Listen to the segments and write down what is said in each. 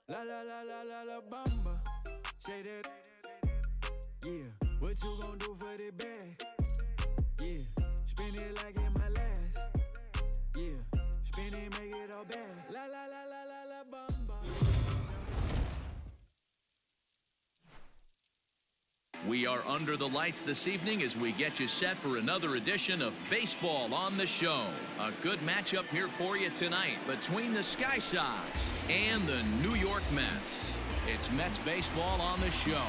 La la la la la la bamba. Shaded. Yeah. What you gon' do for the bag? Yeah. Spin it like in my last. Yeah. Spin it, make it all bad. La la la la la la bamba. We are under the lights this evening as we get you set for another edition of Baseball on the Show. A good matchup here for you tonight between the Sky Sox and the New York Mets. It's Mets Baseball on the Show.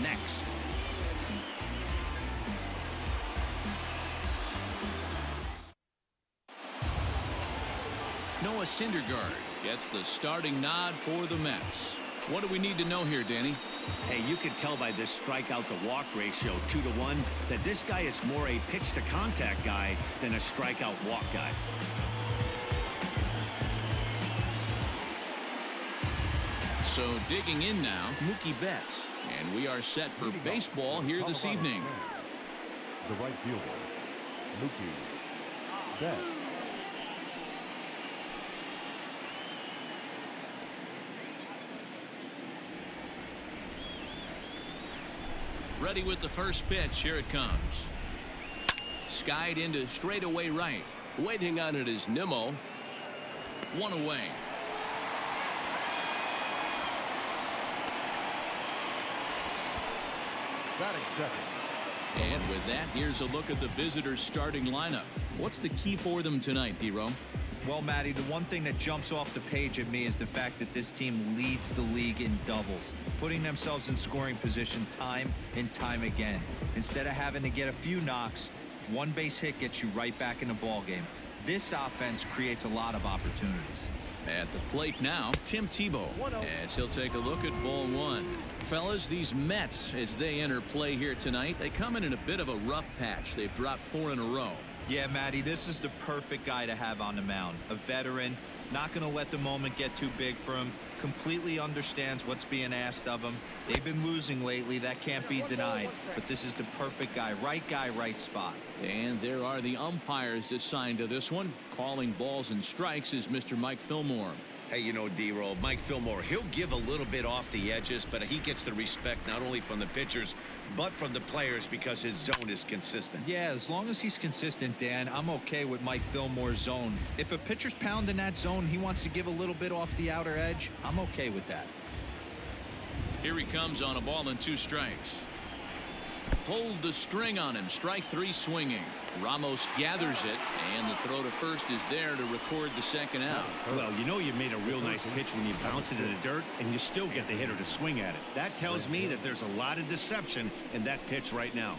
Next. Noah Syndergaard gets the starting nod for the Mets. What do we need to know here, Danny? Hey, you can tell by this strikeout to walk ratio 2-to-1 that this guy is more a pitch to contact guy than a strikeout walk guy. So digging in now, Mookie Betts, and we are set for baseball here this evening. The right fielder, Mookie Betts. Ready with the first pitch. Here it comes. Skied into straightaway right. Waiting on it is Nimmo. One away. Batting second. And with that, here's a look at the visitors' starting lineup. What's the key for them tonight, D-Ro? Well, Matty, the one thing that jumps off the page at me is the fact that this team leads the league in doubles, putting themselves in scoring position time and time again. Instead of having to get a few knocks, one base hit gets you right back in the ballgame. This offense creates a lot of opportunities. At the plate now, Tim Tebow, as he'll take a look at ball one. Fellas, these Mets, as they enter play here tonight, they come in a bit of a rough patch. They've dropped 4 in a row. Yeah, Matty, this is the perfect guy to have on the mound. A veteran, not going to let the moment get too big for him, completely understands what's being asked of him. They've been losing lately, that can't be denied, but this is the perfect guy, right spot. And there are the umpires assigned to this one. Calling balls and strikes is Mr. Mike Fillmore. Hey, you know, D-Roll, Mike Fillmore, he'll give a little bit off the edges, but he gets the respect not only from the pitchers, but from the players because his zone is consistent. Yeah, as long as he's consistent, Dan, I'm okay with Mike Fillmore's zone. If a pitcher's pounding that zone, he wants to give a little bit off the outer edge, I'm okay with that. Here he comes on a ball and 2 strikes. Hold the string on him. Strike 3 swinging. Ramos gathers it, and the throw to first is there to record the second out. Well, you know you made a real nice pitch when you bounce it in the dirt and you still get the hitter to swing at it. That tells me that there's a lot of deception in that pitch right now.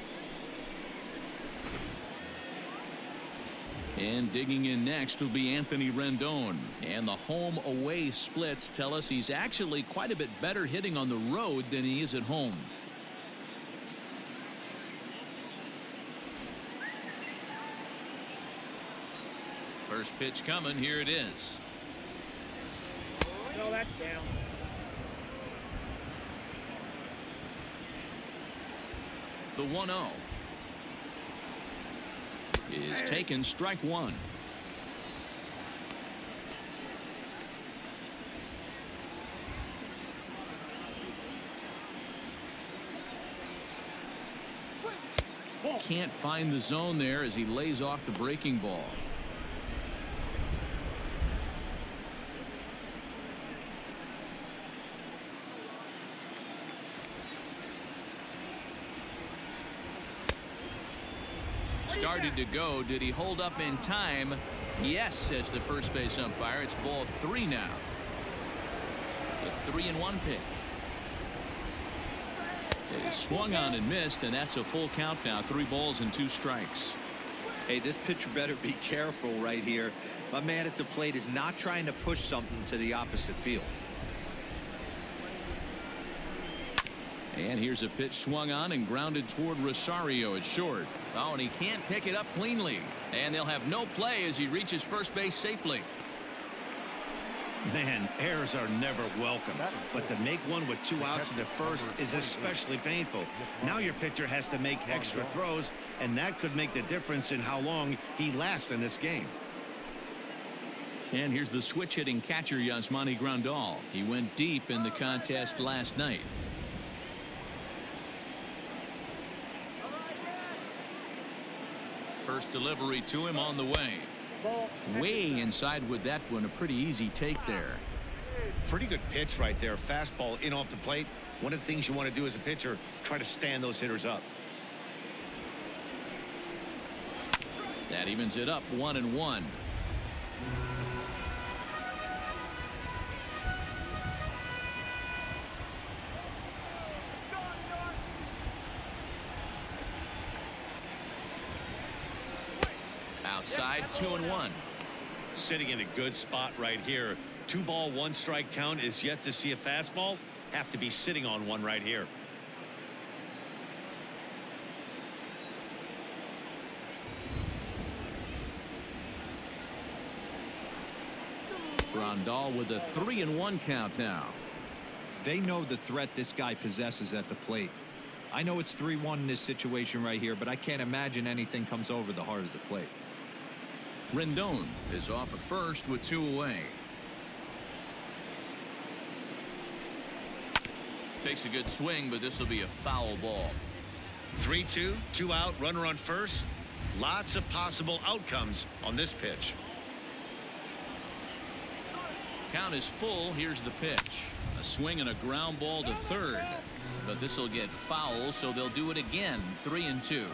And digging in next will be Anthony Rendon. And the home-away splits tell us he's actually quite a bit better hitting on the road than he is at home. First pitch coming. Here it is. No, that's down. The 1-0 is taken. Strike 1. Can't find the zone there as he lays off the breaking ball. Started to go. Did he hold up in time? Yes, says the first base umpire. It's ball 3 now. The 3-1 pitch. It swung on and missed, and that's a full count now. 3 balls and 2 strikes. Hey, this pitcher better be careful right here. My man at the plate is not trying to push something to the opposite field. And here's a pitch swung on and grounded toward Rosario at short. Oh, and he can't pick it up cleanly. And they'll have no play as he reaches first base safely. Man, errors are never welcome, but to make one with 2 outs in the first is especially painful. Now your pitcher has to make extra throws, and that could make the difference in how long he lasts in this game. And here's the switch-hitting catcher, Yasmani Grandal. He went deep in the contest last night. First delivery to him on the way. Way inside with that one. A pretty easy take there. Pretty good pitch right there. Fastball in off the plate. One of the things you want to do as a pitcher, try to stand those hitters up. That evens it up 1-1. Outside, 2-1. Sitting in a good spot right here. 2-ball, 1-strike count is yet to see a fastball. Have to be sitting on one right here. Grandal with a 3-1 count now. They know the threat this guy possesses at the plate. I know it's 3-1 in this situation right here, but I can't imagine anything comes over the heart of the plate. Rendon is off at first with 2 away. Takes a good swing, but this will be a foul ball. 3-2, 2 out, runner on first. Lots of possible outcomes on this pitch. Count is full. Here's the pitch. A swing and a ground ball to third. But this will get foul, so they'll do it again. 3-2.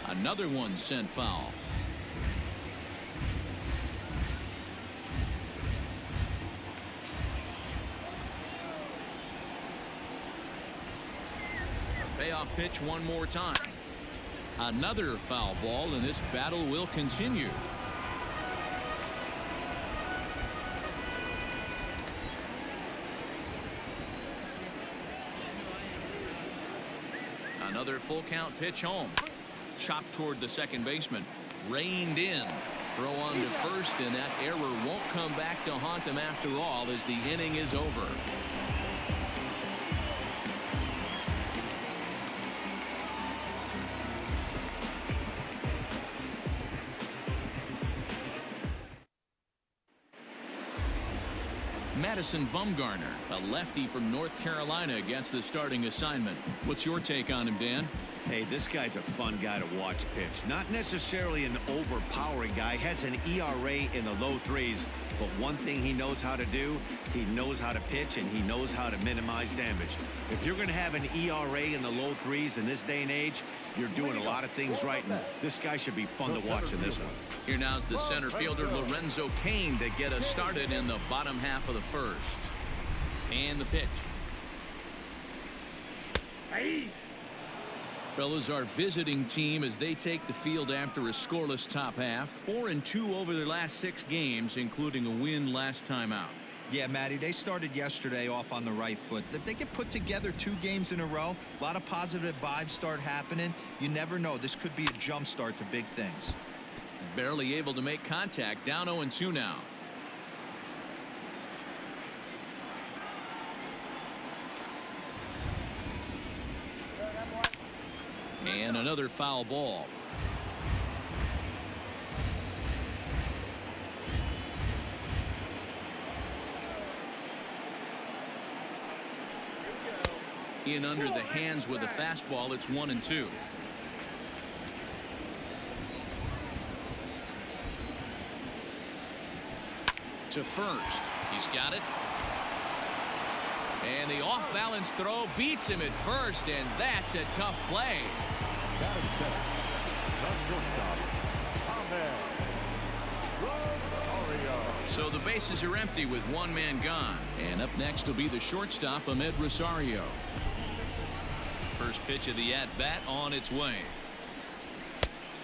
Another one sent foul. A payoff pitch one more time. Another foul ball, and this battle will continue. Another full count pitch home. Chopped toward the second baseman. Reined in. Throw on to first, and that error won't come back to haunt him after all as the inning is over. Madison Bumgarner, a lefty from North Carolina, gets the starting assignment. What's your take on him, Dan? Hey, this guy's a fun guy to watch pitch. Not necessarily an overpowering guy. Has an ERA in the low 3s. But one thing he knows how to do, he knows how to pitch, and he knows how to minimize damage. If you're going to have an ERA in the low 3s in this day and age, you're doing a lot of things right. And this guy should be fun to watch in this one. Here now's the center fielder, Lorenzo Cain, to get us started in the bottom half of the first. And the pitch. Fellas, our visiting team as they take the field after a scoreless top half. 4-2 over their last 6 games, including a win last time out. Yeah, Matty, they started yesterday off on the right foot. If they can put together 2 games in a row, a lot of positive vibes start happening. You never know. This could be a jump start to big things. Barely able to make contact. Down 0-2 now. And another foul ball. In under the hands with a fastball. It's 1-2. To first. He's got it. And the off-balance throw beats him at first, and that's a tough play. So the bases are empty with one man gone. And up next will be the shortstop, Ahmed Rosario. First pitch of the at-bat on its way.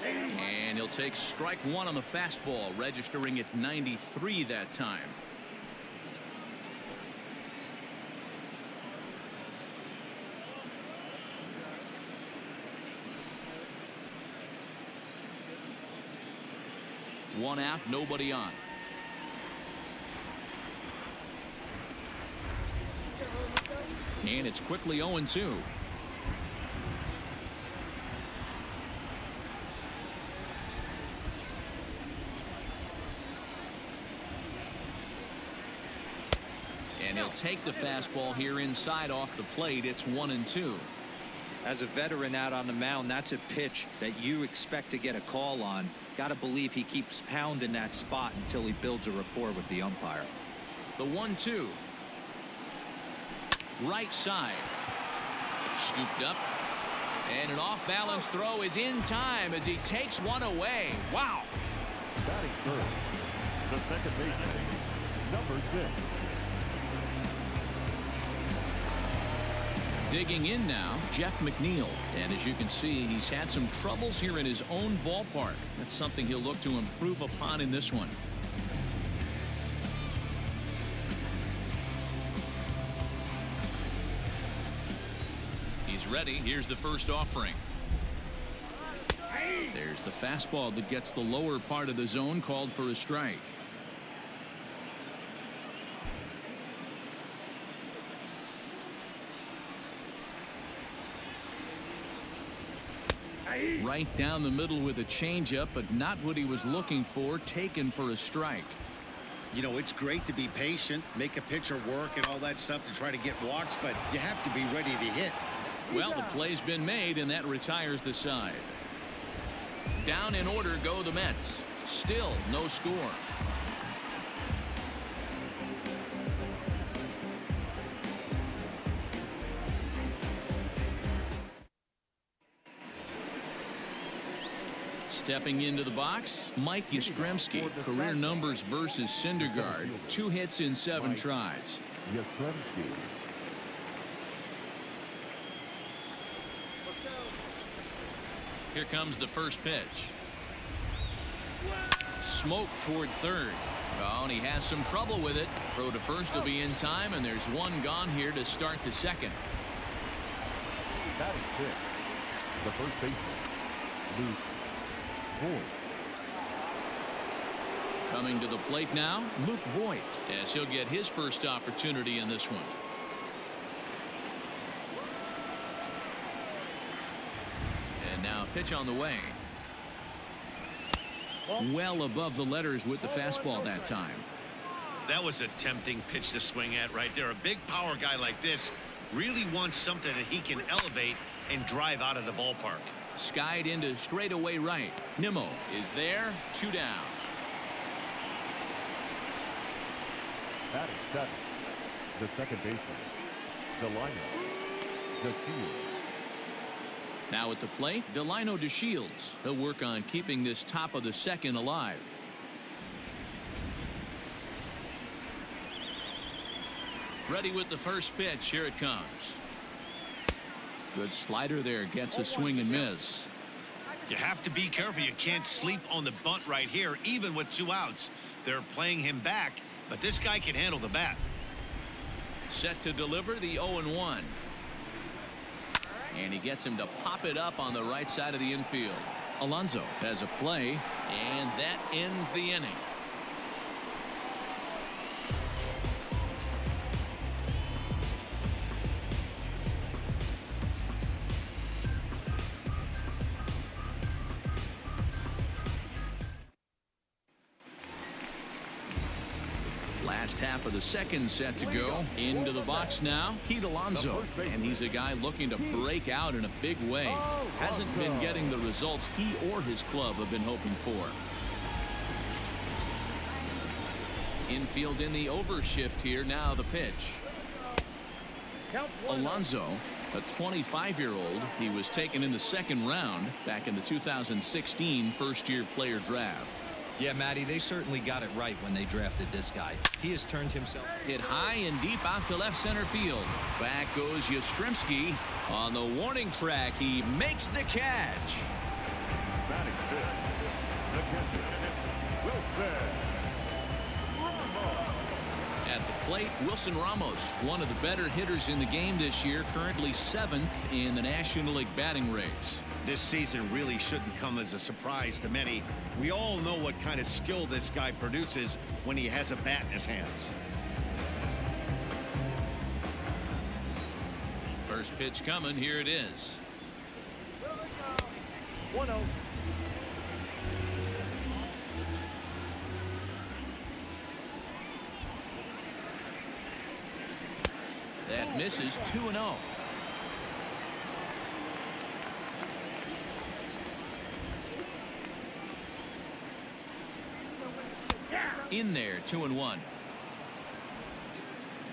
And he'll take strike one on the fastball, registering at 93 that time. One out, nobody on. And it's quickly 0-2. And he'll take the fastball here inside off the plate. It's 1-2. As a veteran out on the mound, that's a pitch that you expect to get a call on. Got to believe he keeps pounding that spot until he builds a rapport with the umpire. The 1-2. Right side. Scooped up. And an off-balance throw is in time as he takes one away. Wow. Batting third, the second baseman, number 6. Digging in now, Jeff McNeil. And as you can see, he's had some troubles here in his own ballpark. That's something he'll look to improve upon in this one. He's ready. Here's the first offering. There's the fastball that gets the lower part of the zone, called for a strike. Right down the middle with a changeup, but not what he was looking for, taken for a strike. You know, it's great to be patient, make a pitcher work and all that stuff to try to get walks, but you have to be ready to hit. Well, the play's been made, and that retires the side. Down in order go the Mets. Still no score. Stepping into the box, Mike Yastrzemski. Career numbers versus Syndergaard. 2 hits in 7 tries. Yastrzemski. Here comes the first pitch. Smoke toward third. Oh, and he has some trouble with it. Throw to first will be in time, and there's one gone here to start the second. Batting 6, the first baseman, Luke Voigt. Coming to the plate now, Luke Voigt, as he'll get his first opportunity in this one. And now pitch on the way. Well above the letters with the fastball that time. That was a tempting pitch to swing at right there. A big power guy like this really wants something that he can elevate and drive out of the ballpark. Skied into straightaway right. Nimmo is there. 2 down. Batting 7, the second baseman, Delino DeShields. Now at the plate, Delino DeShields. He'll work on keeping this top of the second alive. Ready with the first pitch. Here it comes. Good slider there. Gets a swing and miss. You have to be careful. You can't sleep on the bunt right here, even with 2 outs. They're playing him back, but this guy can handle the bat. Set to deliver the 0-1. And he gets him to pop it up on the right side of the infield. Alonso has a play, and that ends the inning. Last half of the second set to go. Into the box now, Pete Alonso, and he's a guy looking to break out in a big way. Hasn't been getting the results he or his club have been hoping for. Infield in the overshift here. Now the pitch. Alonso, a 25-year-old. He was taken in the second round back in the 2016 first-year player draft. Yeah, Matty, they certainly got it right when they drafted this guy. He has turned himself. Hit high and deep out to left center field. Back goes Yastrzemski on the warning track. He makes the catch. Batting 5th, the catcher, Wilson Ramos. At the plate, Wilson Ramos, one of the better hitters in the game this year, currently 7th in the National League batting race. This season really shouldn't come as a surprise to many. We all know what kind of skill this guy produces when he has a bat in his hands. First pitch coming. Here it is. 1-0. That misses. 2-0. In there. 2-1.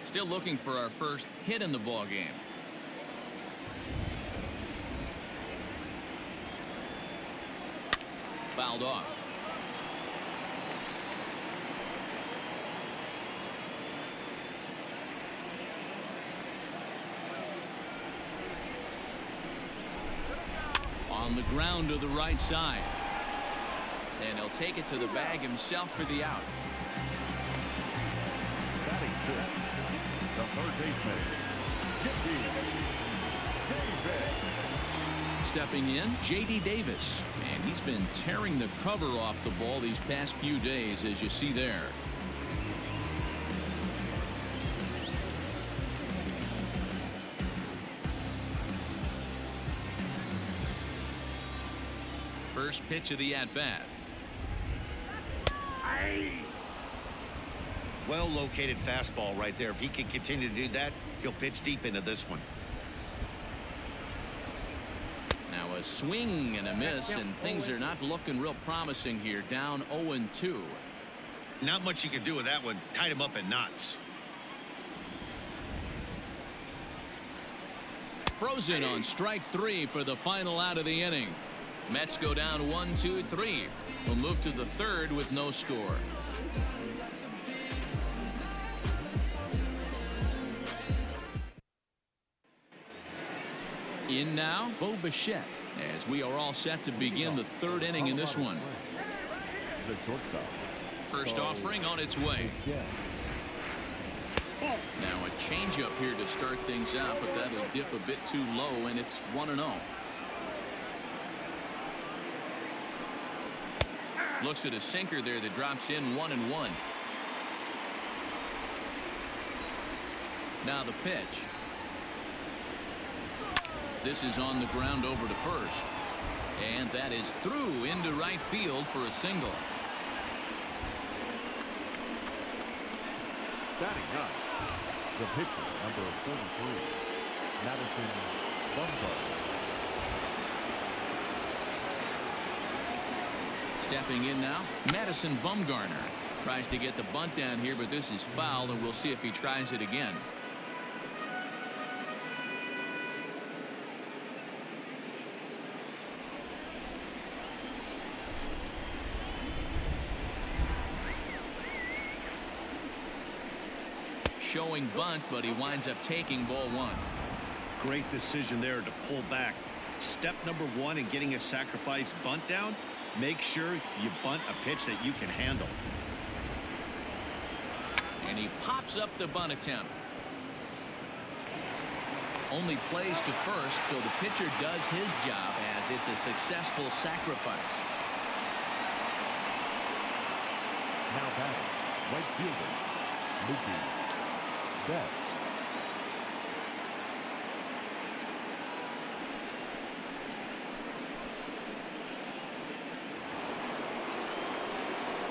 Still looking for our first hit in the ball game. Fouled off. On the ground to the right side. And he'll take it to the bag himself for the out. Batting fifth, the third baseman, Davis. Stepping in, J.D. Davis. And he's been tearing the cover off the ball these past few days, as you see there. First pitch of the at-bat. Well located fastball right there. If he can continue to do that, he'll pitch deep into this one. Now a swing and a miss, and things are not looking real promising here. Down 0-2. Not much you can do with that one. Tied him up in knots. Frozen on strike 3 for the final out of the inning. Mets go down 1-2-3. We'll move to the third with no score. In now, Bo Bichette, as we are all set to begin the third inning in this one. The shortstop. First offering on its way. Now a changeup here to start things out, but that'll dip a bit too low, and it's 1-0. Looks at a sinker there that drops in 1-1. Now the pitch. This is on the ground over to first. And that is through into right field for a single. Batting ninth, the pitcher, number 43, Madison Bumgarner. Stepping in now, Madison Bumgarner tries to get the bunt down here, but this is foul, and we'll see if he tries it again. Showing bunt, but he winds up taking ball one. Great decision there to pull back. Step number one in getting a sacrifice bunt down. Make sure you bunt a pitch that you can handle. And he pops up the bunt attempt. Only plays to first, so the pitcher does his job as it's a successful sacrifice. Now batting, right fielder, Mookie Betts.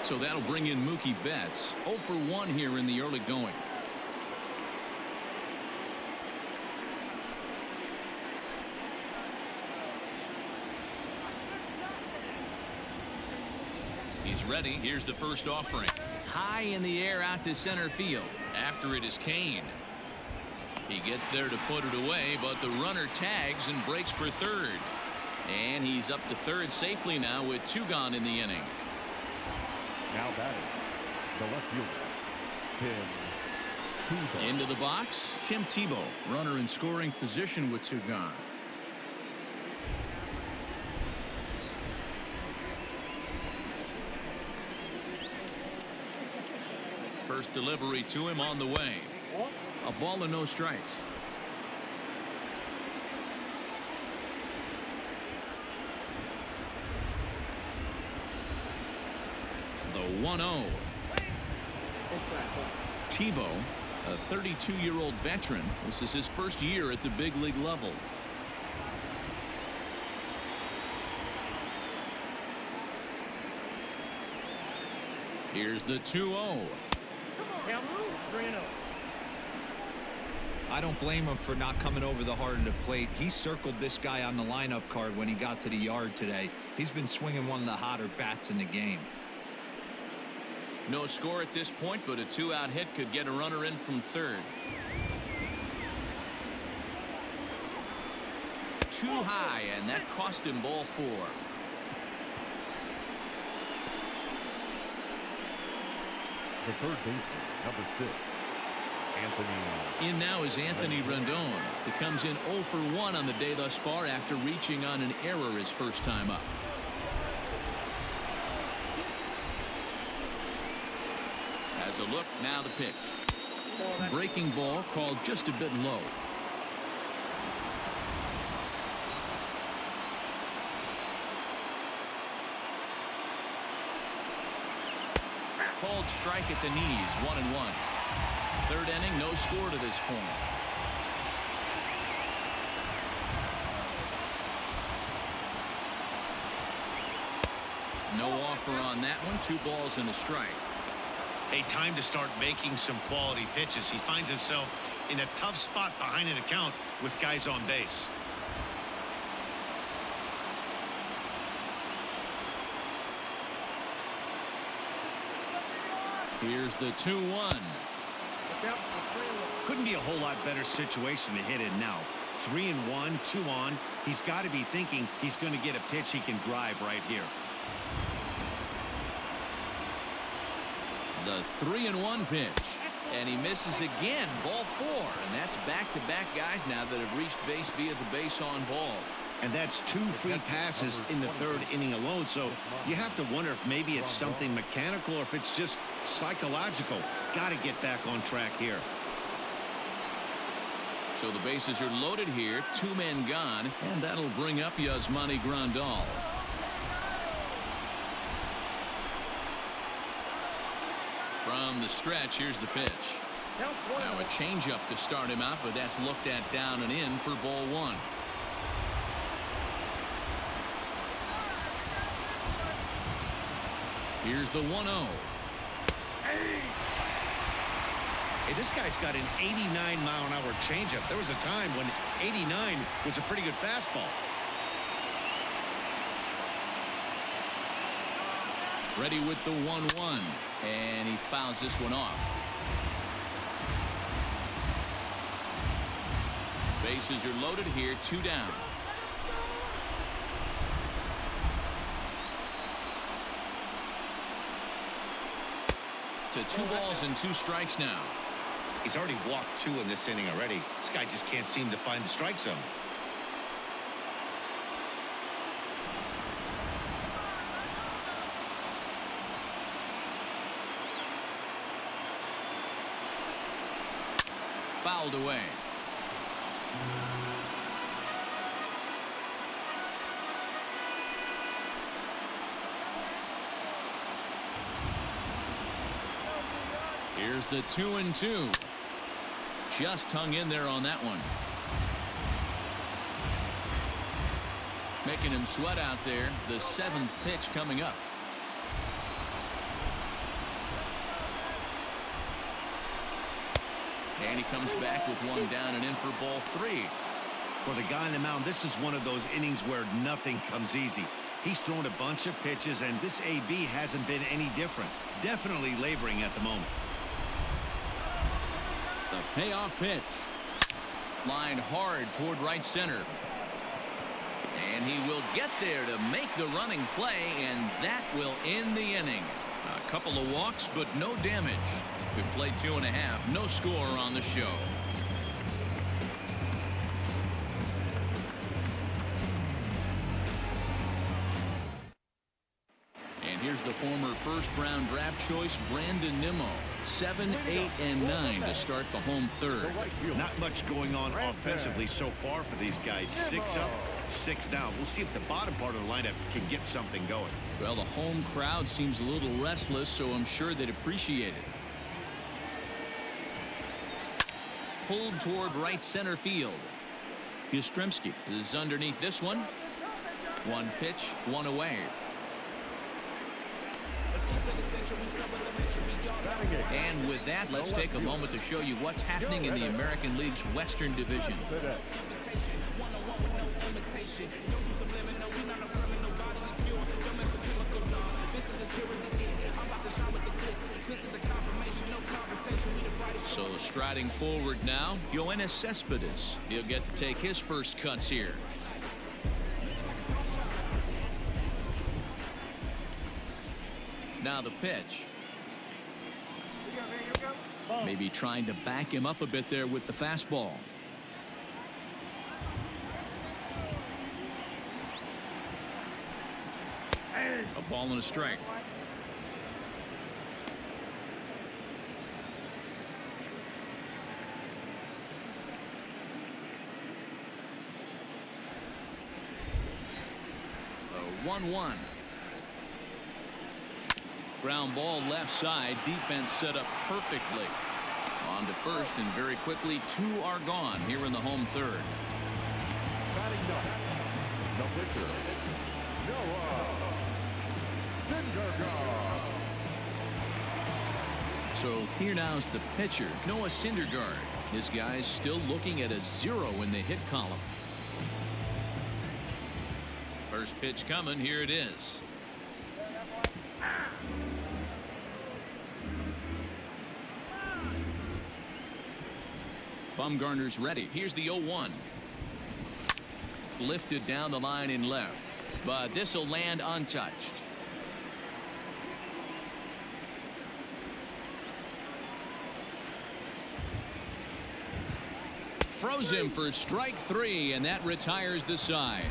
So that'll bring in Mookie Betts. 0 for 1 here in the early going. He's ready. Here's the first offering. High in the air out to center field. After it is Kane. He gets there to put it away, but the runner tags and breaks for third. And he's up to third safely now with 2 gone in the inning. Now batting, the left fielder, Tim Tebow. Into the box, Tim Tebow, runner in scoring position with 2 gone. First delivery to him on the way. A ball and no strikes. The 1-0. Tebow A 32-year-old veteran. This is his first year at the big league level. Here's the 2-0. I don't blame him for not coming over the heart of the plate. He circled this guy on the lineup card when he got to the yard today. He's been swinging one of the hotter bats in the game. No score at this point, but a 2-out hit could get a runner in from third. Too high, and that cost him ball 4. The third baseman, number 6, Anthony. In now is Anthony Rendon. He comes in 0 for 1 on the day thus far after reaching on an error his first time up. As a look, now the pitch. Breaking ball called just a bit low. Called strike at the knees, 1-1. Third inning, no score to this point. No offer on that one. 2 balls and a strike. A time to start making some quality pitches. He finds himself in a tough spot behind an account with guys on base. Here's the 2-1. Couldn't be a whole lot better situation to hit in now. 3-1, 2 on. He's got to be thinking he's going to get a pitch he can drive right here. The 3-1 pitch, and he misses again. Ball 4, and that's back-to-back guys now that have reached base via the base on ball. And that's 2 free passes in the third inning alone. So you have to wonder if maybe it's something mechanical or if it's just psychological. Got to get back on track here. So the bases are loaded here. 2 men gone, and that'll bring up Yasmani Grandal. From the stretch, here's the pitch. Now a changeup to start him out, but that's looked at down and in for ball 1. Here's the 1-0. Hey, this guy's got an 89-mile-an-hour changeup. There was a time when 89 was a pretty good fastball. Ready with the 1-1, and he fouls this one off. Bases are loaded here, 2 down. To 2 balls and 2 strikes now. He's already walked 2 in this inning already. This guy just can't seem to find the strike zone. Fouled away. Here's the 2-2. Just hung in there on that one. Making him sweat out there. The 7th pitch coming up. And he comes back with 1 down and in for ball 3. For the guy on the mound, this is one of those innings where nothing comes easy. He's thrown a bunch of pitches, and this AB hasn't been any different. Definitely laboring at the moment. The payoff pitch. Lined hard toward right center. And he will get there to make the running play, and that will end the inning. A couple of walks, but no damage. We played 2.5. No score on the show. And here's the former first-round draft choice, Brandon Nimmo. 7, 8, and 9 to start the home third. Not much going on offensively so far for these guys. 6 up, 6 down. We'll see if the bottom part of the lineup can get something going. Well, the home crowd seems a little restless, so I'm sure they'd appreciate it. pulled toward right center field. Yastrzemski is underneath this one. One pitch, one away. And with that, let's take a moment to show you what's happening in the American League's Western Division. So striding forward now, Yoenis Cespedes. He'll get to take his first cuts here. Now the pitch. Maybe trying to back him up a bit there with the fastball. A ball and a strike. The 1-1. Ground ball left side. Defense set up perfectly. On to first, and very quickly, two are gone here in the home third. Batting no pitcher. So here now's the pitcher, Noah Syndergaard. This guy's still looking at a 0 in the hit column. First pitch coming. Here it is. Bumgarner's ready. Here's the 0-1. Lifted down the line in left, but this will land untouched. Froze him for strike 3, and that retires the side.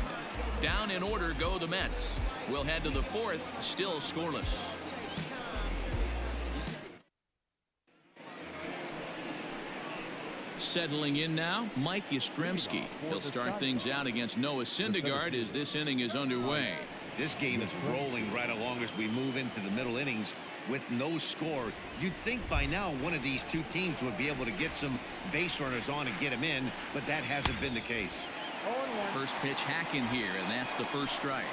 Down in order go the Mets. We'll head to the 4th, still scoreless. Settling in now, Mike Yastrzemski. He'll start things out against Noah Syndergaard as this inning is underway. This game is rolling right along as we move into the middle innings with no score. You'd think by now one of these two teams would be able to get some base runners on and get them in, but that hasn't been the case. First pitch hacking here, and that's the first strike.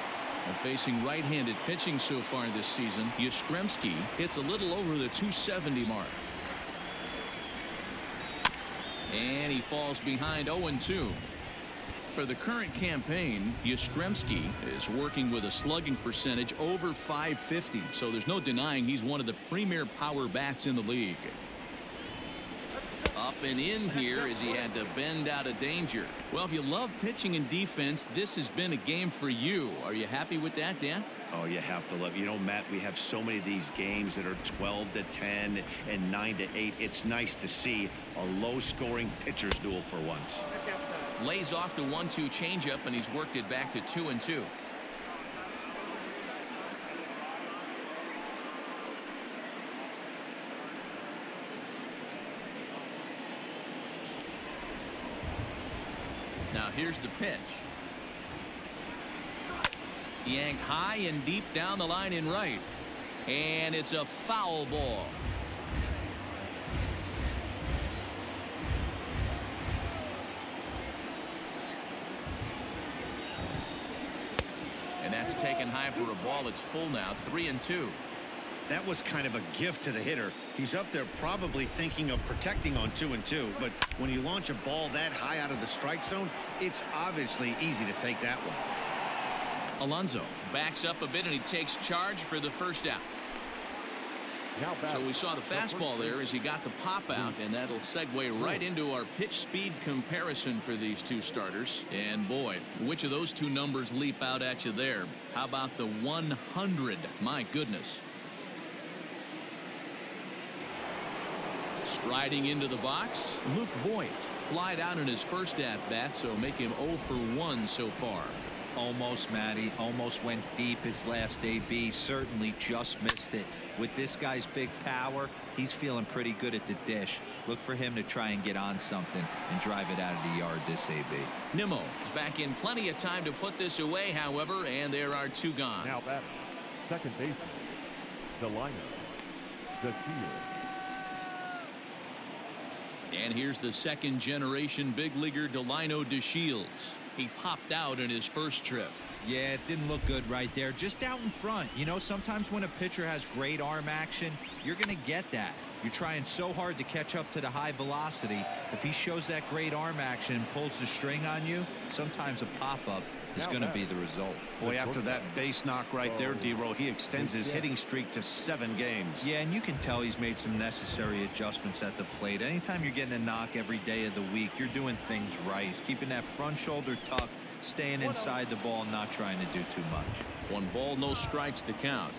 And facing right-handed pitching so far this season, Yastrzemski hits a little over the 270 mark. And he falls behind 0-2. For the current campaign, Yastrzemski is working with a slugging percentage over .550, so there's no denying he's one of the premier power bats in the league. Up and in here as he had to bend out of danger. Well, if you love pitching and defense, this has been a game for you. Are you happy with that, Dan? Oh, you have to love. You know, Matt, we have so many of these games that are 12-10 and 9-8. It's nice to see a low-scoring pitcher's duel for once. Lays off the 1-2 changeup, and he's worked it back to 2-2. Now here's the pitch. Yanked high and deep down the line in right. And it's a foul ball. And that's taken high for a ball. It's full now, 3-2. That was kind of a gift to the hitter. He's up there probably thinking of protecting on 2-2, but when you launch a ball that high out of the strike zone, it's obviously easy to take that one. Alonso backs up a bit, and he takes charge for the first out. So we saw the fastball there as he got the pop out, and that'll segue right into our pitch speed comparison for these two starters. And boy, which of those two numbers leap out at you there? How about the 100? My goodness. Striding into the box, Luke Voit flied out in his first at-bat, so make him 0 for 1 so far. Almost, Matty. Almost went deep his last AB. Certainly just missed it. With this guy's big power, he's feeling pretty good at the dish. Look for him to try and get on something and drive it out of the yard this AB. Nimmo is back in plenty of time to put this away, however, and there are two gone. Now batting, second baseman, the lineup, the field. And here's the second-generation big leaguer Delino DeShields. He popped out in his first trip. Yeah, it didn't look good right there. Just out in front. You know, sometimes when a pitcher has great arm action, you're going to get that. You're trying so hard to catch up to the high velocity. If he shows that great arm action and pulls the string on you, sometimes a pop-up is going to be the result. Boy, after that base knock right there, D-Roll, he extends his hitting streak to 7 games. Yeah, and you can tell he's made some necessary adjustments at the plate. Anytime you're getting a knock every day of the week, you're doing things right. He's keeping that front shoulder tucked, staying inside the ball, not trying to do too much. 1 ball, no strikes to count.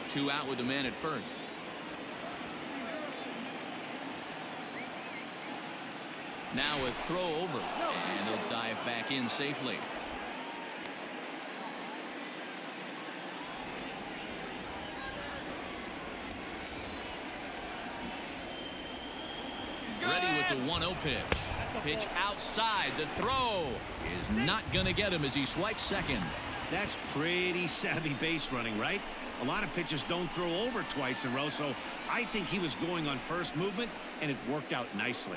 Two out with the man at first. Now a throw over, and he'll dive back in safely. Ready with the 1-0 pitch. Pitch outside. The throw is not going to get him as he swipes second. That's pretty savvy base running, right? A lot of pitchers don't throw over twice in a row, so I think he was going on first movement, and it worked out nicely.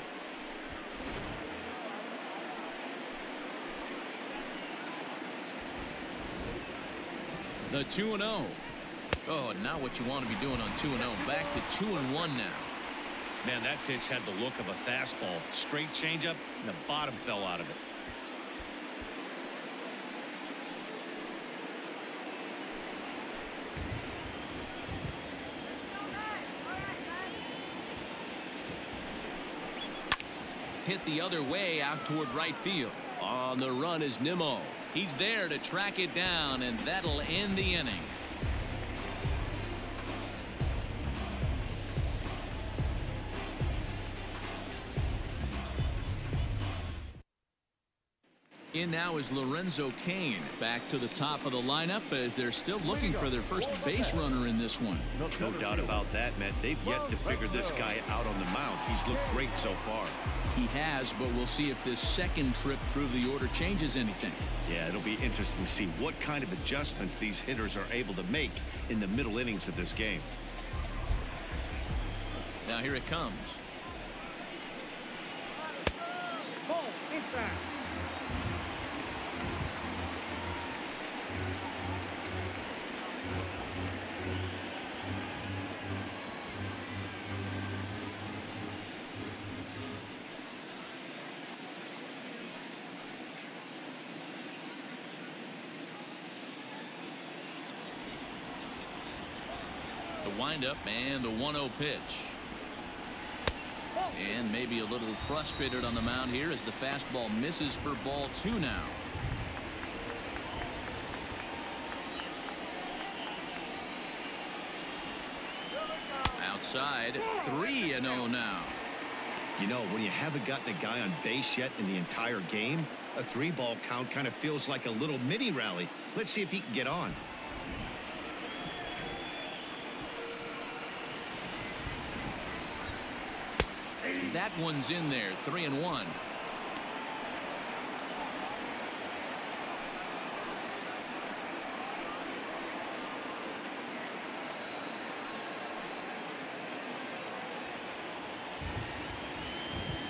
The 2-0. Oh, not what you want to be doing on 2-0. Back to 2-1 now. Man, that pitch had the look of a fastball. Straight changeup, and the bottom fell out of it. Hit the other way out toward right field. On the run is Nimmo. He's there to track it down, and that'll end the inning. In now is Lorenzo Cain back to the top of the lineup as they're still looking for their first base runner in this one. No doubt about that, Matt. They've yet to figure this guy out on the mound. He's looked great so far. He has, but we'll see if this second trip through the order changes anything. Yeah, it'll be interesting to see what kind of adjustments these hitters are able to make in the middle innings of this game. Now here it comes. Ball inside. The windup and the 1-0 pitch. And maybe a little frustrated on the mound here as the fastball misses for ball 2 now. Outside, 3-0 now. You know, when you haven't gotten a guy on base yet in the entire game, a 3-ball count kind of feels like a little mini rally. Let's see if he can get on. That one's in there, 3-1.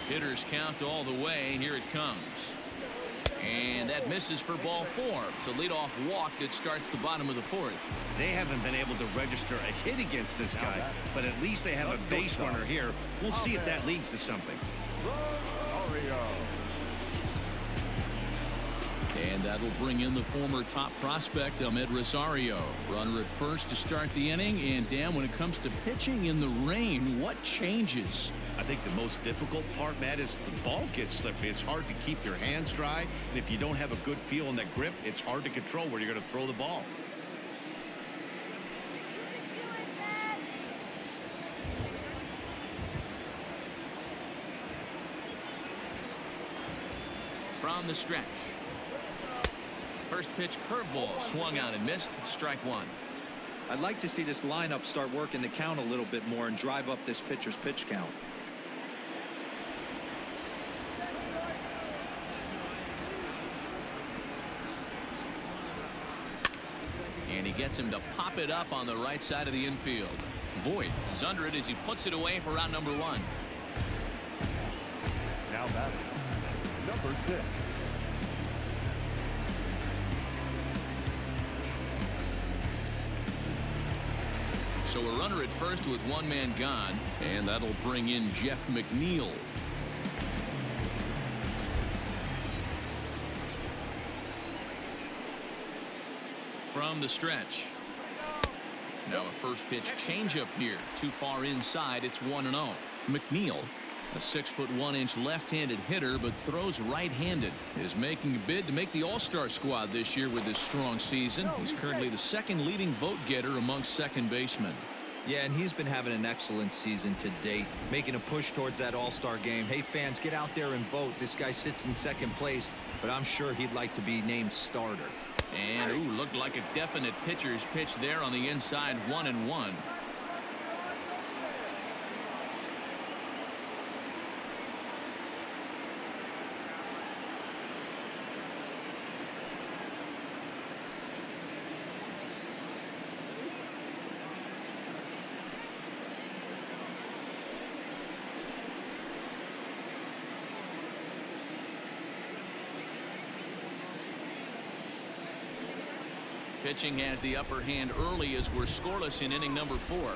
Hitters count all the way. Here it comes. And that misses for ball 4. It's a leadoff walk that starts the bottom of the 4th. They haven't been able to register a hit against this guy, but at least they have a base runner here. We'll see if that leads to something. And that'll bring in the former top prospect, Ahmed Rosario. Runner at first to start the inning. And Dan, when it comes to pitching in the rain, what changes? I think the most difficult part, Matt, is the ball gets slippery. It's hard to keep your hands dry, and if you don't have a good feel on that grip, it's hard to control where you're going to throw the ball. From the stretch. First pitch curveball swung out and missed. Strike 1. I'd like to see this lineup start working the count a little bit more and drive up this pitcher's pitch count. And he gets him to pop it up on the right side of the infield. Voit is under it as he puts it away for round number 1. Now batting, number 6. So a runner at first with one man gone, and that'll bring in Jeff McNeil. From the stretch. Now a first pitch changeup here. Too far inside. It's 1-0. McNeil, a 6'1" left-handed hitter, but throws right-handed, is making a bid to make the All-Star squad this year with his strong season. He's currently the second leading vote getter amongst second basemen. Yeah, and he's been having an excellent season to date, making a push towards that All-Star game. Hey, fans, get out there and vote. This guy sits in second place, but I'm sure he'd like to be named starter. And, ooh, looked like a definite pitcher's pitch there on the inside, 1-1. Pitching has the upper hand early as we're scoreless in inning number 4.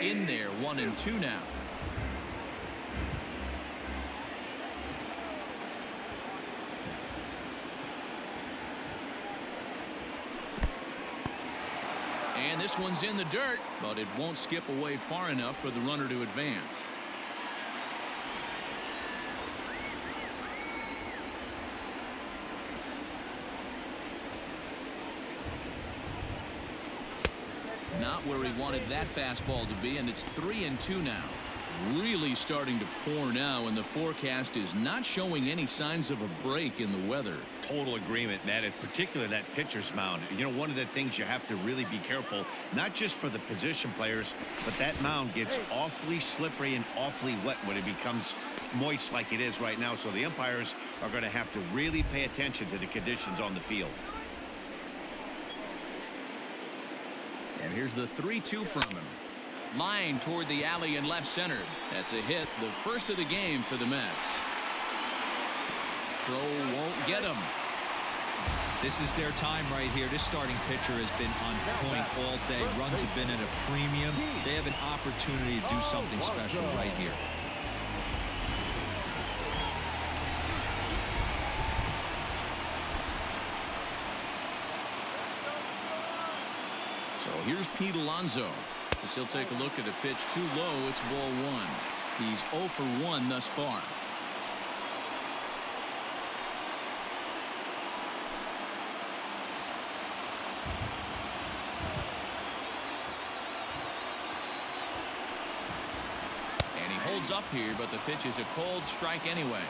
In there, 1-2 now. And this one's in the dirt, but it won't skip away far enough for the runner to advance. Not where he wanted that fastball to be, and it's 3-2 now. Really starting to pour now, and the forecast is not showing any signs of a break in the weather. Total agreement, Matt, in particular that pitcher's mound. You know, one of the things you have to really be careful, not just for the position players, but that mound gets awfully slippery and awfully wet when it becomes moist like it is right now. So the umpires are going to have to really pay attention to the conditions on the field. And here's the 3-2 from him. Line toward the alley in left center. That's a hit, the first of the game for the Mets. Throw won't get him. This is their time right here. This starting pitcher has been on point all day. Runs have been at a premium. They have an opportunity to do something special right here. So here's Pete Alonso. As he'll take a look at a pitch too low. It's ball 1. He's 0 for 1 thus far. And he holds up here, but the pitch is a cold strike anyway.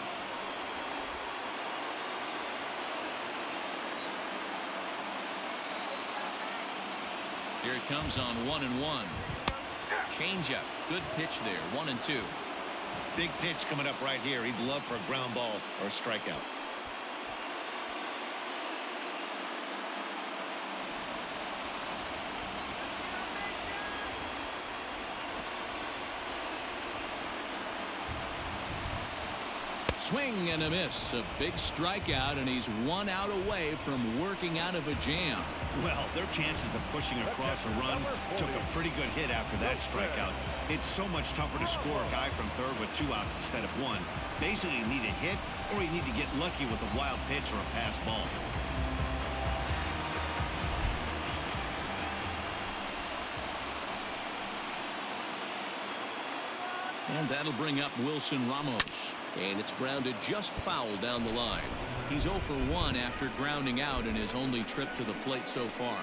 Here it comes on 1-1. Changeup. Good pitch there. 1-2. Big pitch coming up right here. He'd love for a ground ball or a strikeout. Swing and a miss. A big strikeout, and he's 1 out away from working out of a jam. Well, their chances of pushing across a run took a pretty good hit after that strikeout. It's so much tougher to score a guy from third with 2 outs instead of 1. Basically, you need a hit, or you need to get lucky with a wild pitch or a pass ball. And that'll bring up Wilson Ramos. And it's grounded just foul down the line. He's 0 for 1 after grounding out in his only trip to the plate so far.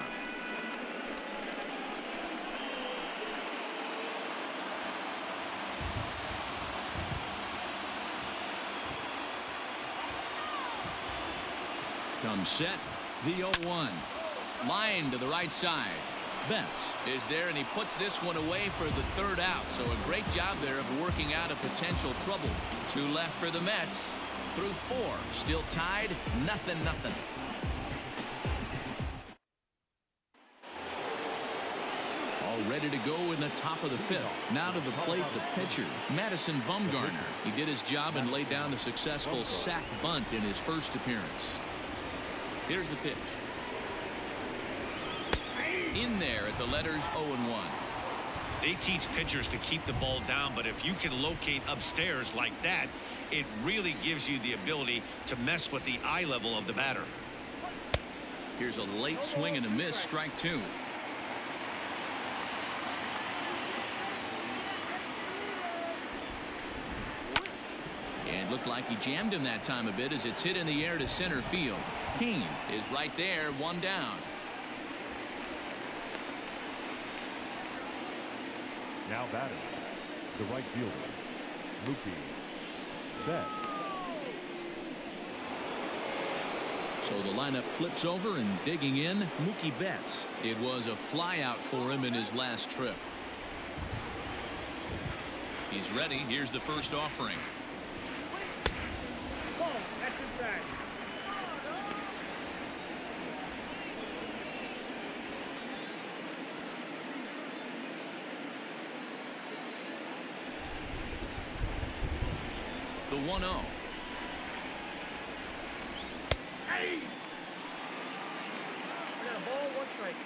Comes set. The 0-1. Line to the right side. Betts is there, and he puts this one away for the 3rd out. So a great job there of working out a potential trouble. 2 left for the Mets. through 4. Still tied, 0-0. All ready to go in the top of the 5th. Now to the plate, the pitcher, Madison Bumgarner. He did his job and laid down the successful sac bunt in his first appearance. Here's the pitch. In there at the letters 0-1. They teach pitchers to keep the ball down, but if you can locate upstairs like that, it really gives you the ability to mess with the eye level of the batter. Here's a late swing and a miss, strike 2. And looked like he jammed him that time a bit as it's hit in the air to center field. Kane is right there, 1 down. Now batting, the right fielder, Mookie Betts. So the lineup flips over, and digging in, Mookie Betts. It was a flyout for him in his last trip. He's ready. Here's the first offering. The 1-0. Hey! We got a ball, 1 strike.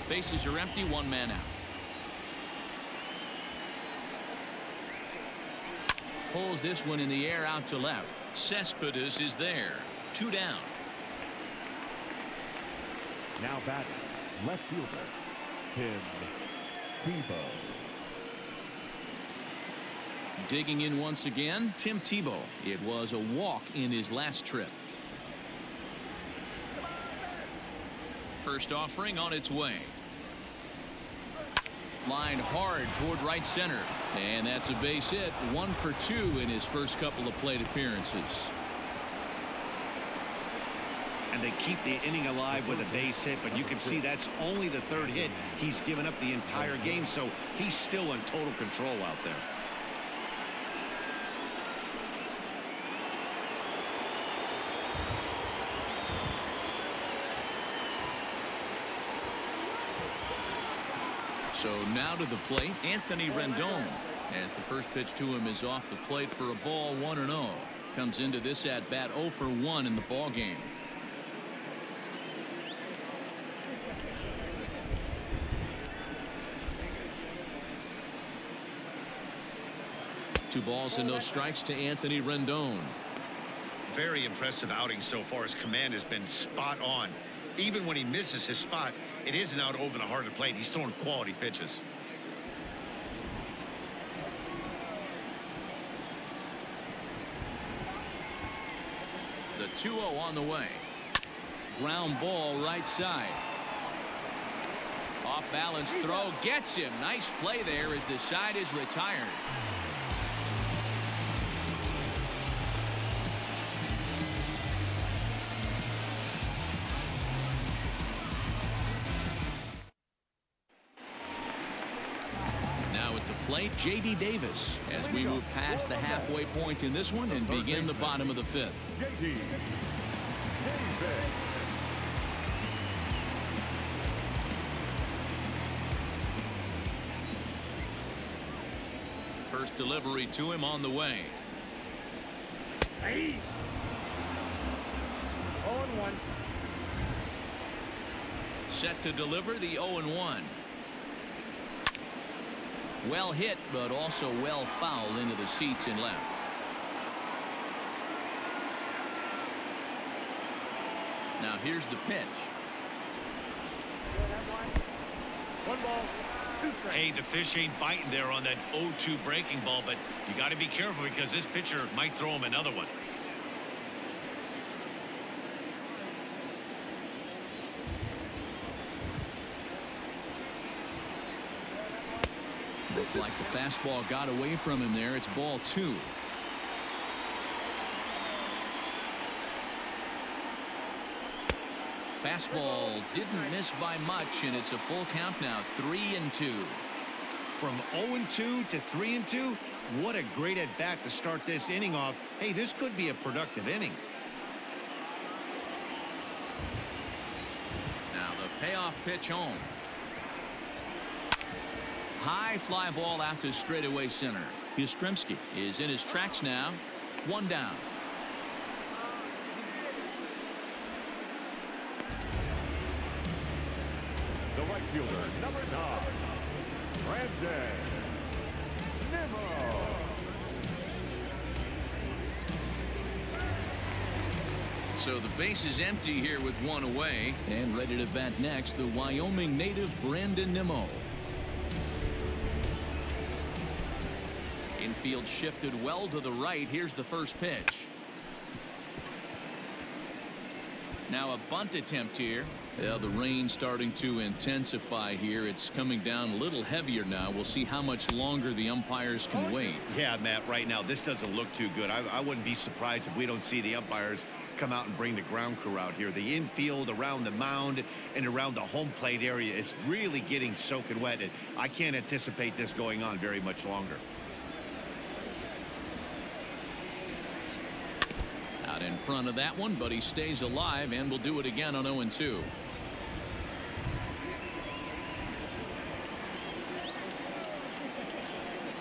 Bases are empty, 1 man out. Pulls this one in the air out to left. Cespedes is there. 2 down. Now batting, left fielder, Tim Tebow. Digging in once again, Tim Tebow. It was a walk in his last trip. First offering on its way. Line hard toward right center. And that's a base hit. 1 for 2 in his first couple of plate appearances. And they keep the inning alive with a base hit, but you can see that's only the 3rd hit he's given up the entire game, so he's still in total control out there. So now to the plate, Anthony Rendon, as the first pitch to him is off the plate for a ball, 1-0. Comes into this at bat 0 for 1 in the ball game. Two balls and no strikes to Anthony Rendon. Very impressive outing so far. His command has been spot on. Even when he misses his spot, it isn't out over the heart of the plate. He's throwing quality pitches. The 2-0 on the way. Ground ball right side. Off balance throw gets him. Nice play there as the side is retired. Plate, J.D. Davis, as we move past the halfway point in this one and begin the bottom of the 5th. J.D. Davis. First delivery to him on the way. Hey! 0-1. Set to deliver the 0-1. Well hit, but also well fouled into the seats and left. Now here's the pitch. 1 ball, 2 strikes. Hey, the fish ain't biting there on that 0-2 breaking ball, but you got to be careful because this pitcher might throw him another one. Looked like the fastball got away from him there. It's ball 2. Fastball didn't miss by much, and it's a full count now, 3-2. From 0-2 to 3-2, what a great at bat to start this inning off. Hey, this could be a productive inning. Now the payoff pitch home. High fly ball out to straightaway center. Yastrzemski is in his tracks now. 1 down. The right fielder, number 9, Brandon Nimmo. So the base is empty here with 1 away, and ready to bat next, the Wyoming native Brandon Nimmo. Infield shifted well to the right. Here's the first pitch. Now a bunt attempt here. Yeah, the rain starting to intensify here. It's coming down a little heavier now. We'll see how much longer the umpires can wait. Yeah, Matt, right now this doesn't look too good. I wouldn't be surprised if we don't see the umpires come out and bring the ground crew out here. The infield around the mound and around the home plate area is really getting soaking wet, and I can't anticipate this going on very much longer. Out in front of that one, but he stays alive and will do it again on 0-2.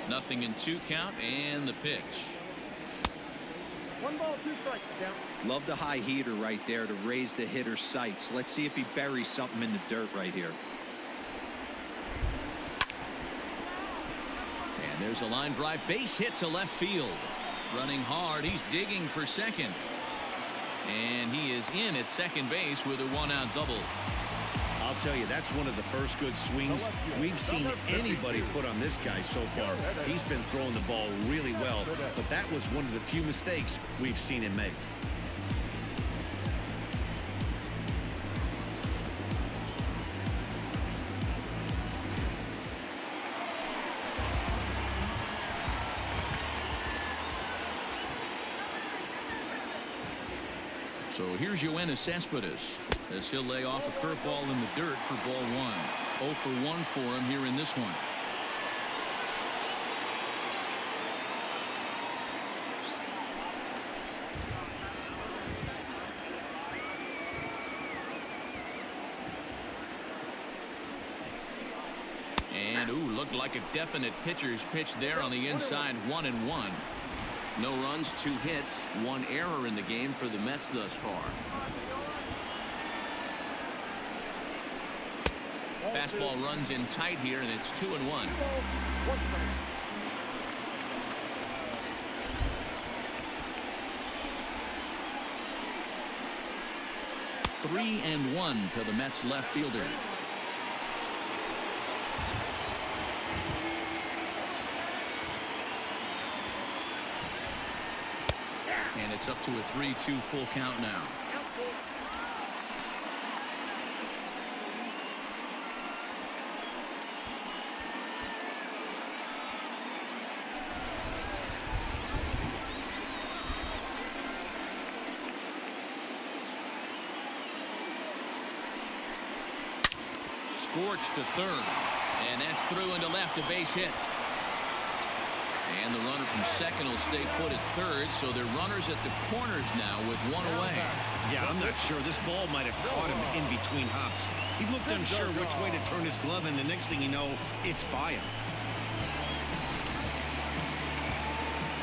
Nothing in 2 count, and the pitch. 1 ball, 2 strikes. Down. Love the high heater right there to raise the hitter's sights. Let's see if he buries something in the dirt right here. And there's a line drive, base hit to left field. Running hard, he's digging for second. And he is in at second base with a 1-out double. I'll tell you, that's one of the first good swings we've seen anybody put on this guy so far. He's been throwing the ball really well, but that was one of the few mistakes we've seen him make. So here's Yoenis Cespedes as he'll lay off a curveball in the dirt for ball 1. 0 for 1 for him here in this one. And looked like a definite pitcher's pitch there on the inside. 1-1. No runs, 2 hits, 1 error in the game for the Mets thus far. Fastball runs in tight here, and it's 2-1. 3-1 to the Mets left fielder. And it's up to a 3-2 full count now. Scorched to third, and that's through into left, a base hit. And the runner from second will stay put at third, so they're runners at the corners now with 1 away. Yeah, I'm not sure. This ball might have caught him in between hops. He looked unsure which way to turn his glove, and the next thing you know, it's by him.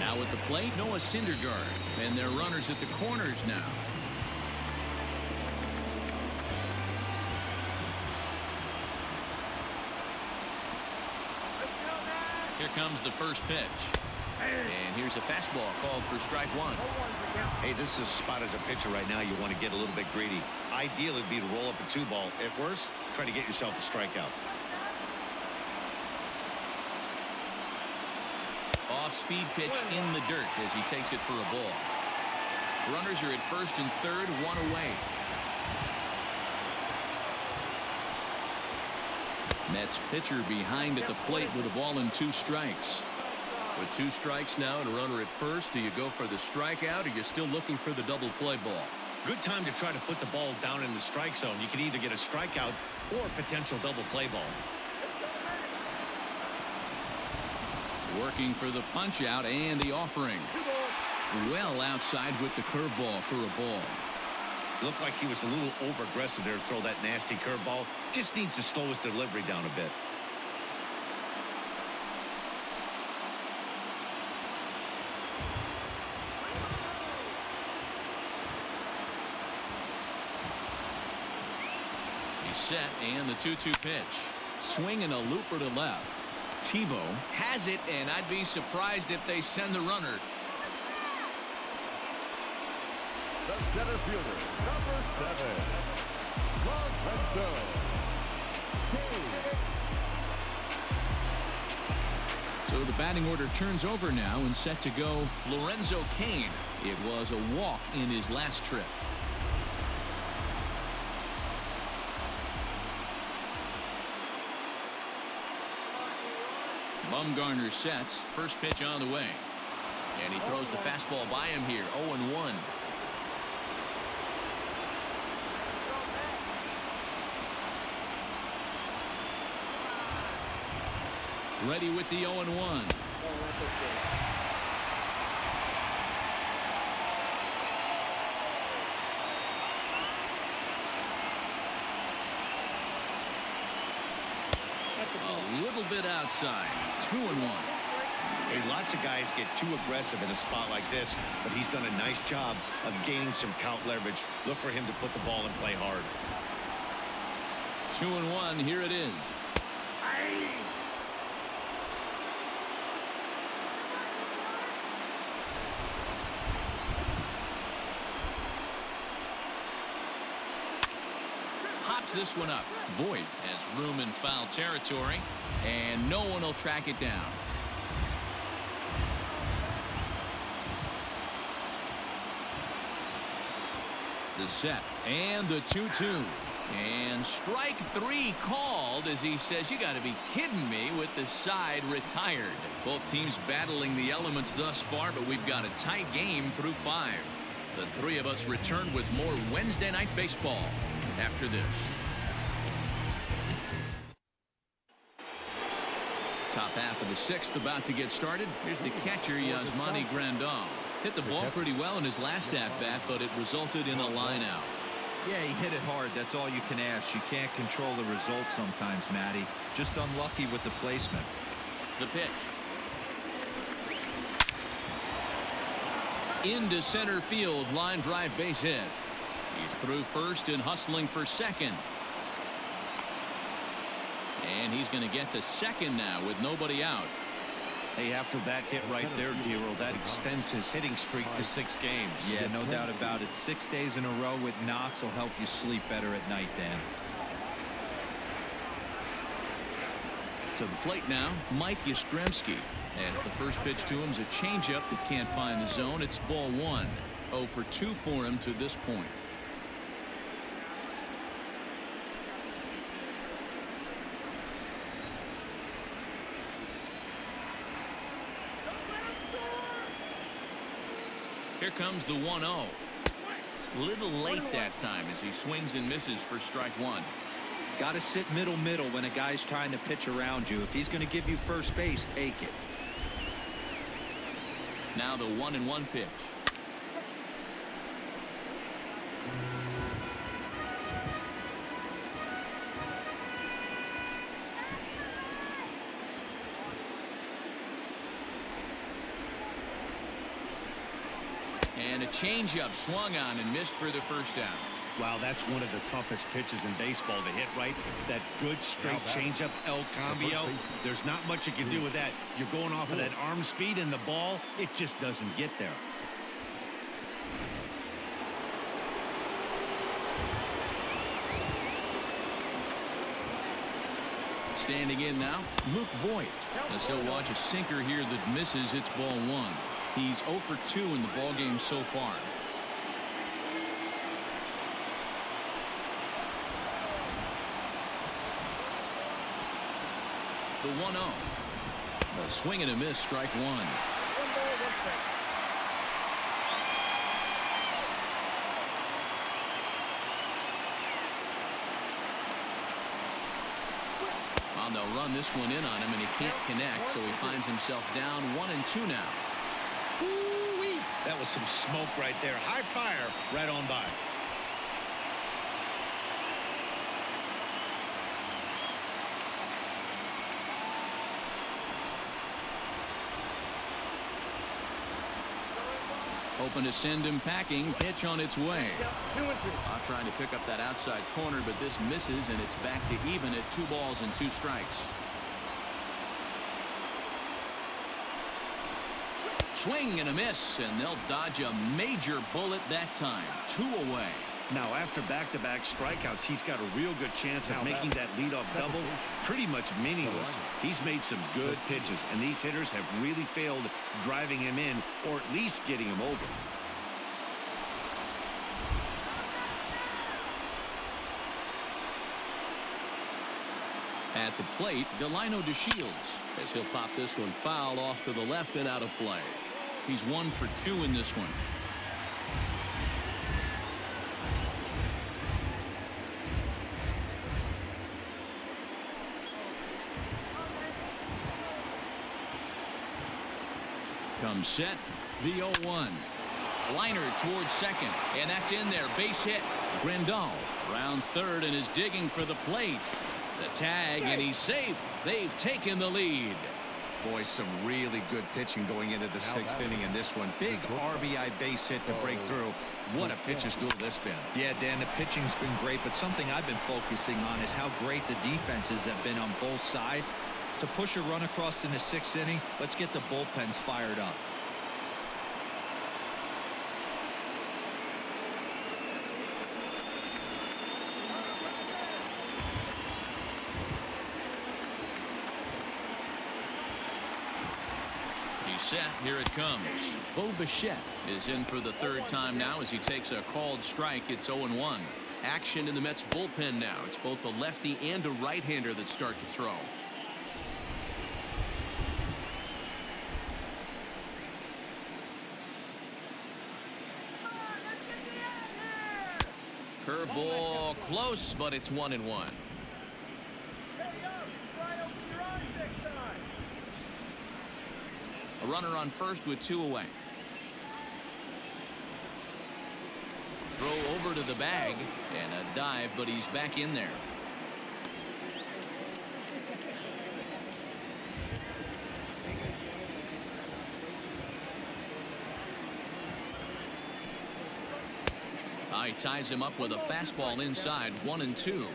Now at the plate, Noah Syndergaard, and they're runners at the corners now. Here comes the first pitch. And here's a fastball called for strike 1. Hey, this is a spot as a pitcher right now. You want to get a little bit greedy. Ideally, it'd be to roll up a 2-ball. At worst, try to get yourself a strikeout. Off-speed pitch in the dirt as he takes it for a ball. Runners are at first and third, 1 away. Mets pitcher behind at the plate with a ball and 2 strikes. With 2 strikes now and a runner at first, do you go for the strikeout or you're still looking for the double play ball? Good time to try to put the ball down in the strike zone. You can either get a strikeout or potential double play ball. Working for the punch out and the offering. Well outside with the curveball for a ball. Looked like he was a little over aggressive there to throw that nasty curveball. Just needs to slow his delivery down a bit. He's set and the 2-2 pitch. Swing and a looper to left. Tebow has it, and I'd be surprised if they send the runner. The center fielder, number 7, Lorenzo Kane. So the batting order turns over now and set to go Lorenzo Kane. It was a walk in his last trip. Bumgarner sets. First pitch on the way. And he throws the fastball by him here. 0-1. Ready with the 0-1. A little bit outside. 2-1. Hey, lots of guys get too aggressive in a spot like this, but he's done a nice job of gaining some count leverage. Look for him to put the ball and play hard. 2-1. Here it is. Hops this one up. Voit has room in foul territory, and no one will track it down. The set and the 2-2. And strike 3 called as he says, you got to be kidding me, with the side retired. Both teams battling the elements thus far, but we've got a tight game through 5. The 3 of us return with more Wednesday Night Baseball after this. Top half of the 6th about to get started. Here's the catcher, Yasmani Grandal. Hit the ball pretty well in his last at-bat, but it resulted in a line-out. Yeah, he hit it hard. That's all you can ask. You can't control the result sometimes, Matty. Just unlucky with the placement. The pitch. Into center field, line drive, base hit. He's through first and hustling for second. And he's going to get to second now with nobody out. Hey, after that hit right there, Dero, that extends his hitting streak to 6 games. Yeah, no doubt about it. 6 days in a row with knocks will help you sleep better at night, Dan. To the plate now, Mike Yastrzemski. As the first pitch to him is a changeup that can't find the zone. It's ball 1. 0 for 2 for him to this point. Here comes the 1-0. Little late that time as he swings and misses for strike 1. Got to sit middle when a guy's trying to pitch around you. If he's going to give you first base, take it. Now the 1-1 pitch. And a changeup swung on and missed for the first down. Wow, that's one of the toughest pitches in baseball to hit right. That good straight changeup, El Cambio. There's not much you can do with that. You're going off of that arm speed, and the ball, it just doesn't get there. Standing in now, Luke Voit. As he'll watch a sinker here that misses. It's ball 1. He's 0 for 2 in the ballgame so far. the 1-0. A swing and a miss, strike one. 1 ball, 1 strike. Well, they'll run this one in on him, and he can't connect, so he finds himself down 1-2 now. Ooh-wee. That was some smoke right there. High fire right on by. Hoping to send him packing. Pitch on its way. 2 and 2. Trying to pick up that outside corner, but this misses, and it's back to even at 2 balls and 2 strikes. Swing and a miss, and they'll dodge a major bullet that time. 2 away. Now, after back-to-back strikeouts, he's got a real good chance of making that leadoff double pretty much meaningless. He's made some good pitches, and these hitters have really failed driving him in or at least getting him over. At the plate, Delino DeShields, as he'll pop this one foul off to the left and out of play. He's 1 for 2 in this one. Comes set, the 0-1. Liner towards second, and that's in there. Base hit. Grandal rounds third and is digging for the plate. The tag, and he's safe. They've taken the lead. Boy, some really good pitching going into the 6th inning in this one. Big RBI base hit to break through. What a pitcher's duel this been. Yeah, Dan, the pitching's been great, but something I've been focusing on is how great the defenses have been on both sides. To push a run across in the 6th inning, let's get the bullpens fired up. He's set. Here it comes. Bo Bichette is in for the 3rd time now as he takes a called strike. It's 0-1. Action in the Mets bullpen now. It's both a lefty and a right-hander that start to throw. Curveball close, but it's 1-1. A runner on first with 2 away. Throw over to the bag and a dive, but he's back in there. He ties him up with a fastball inside. 1-2.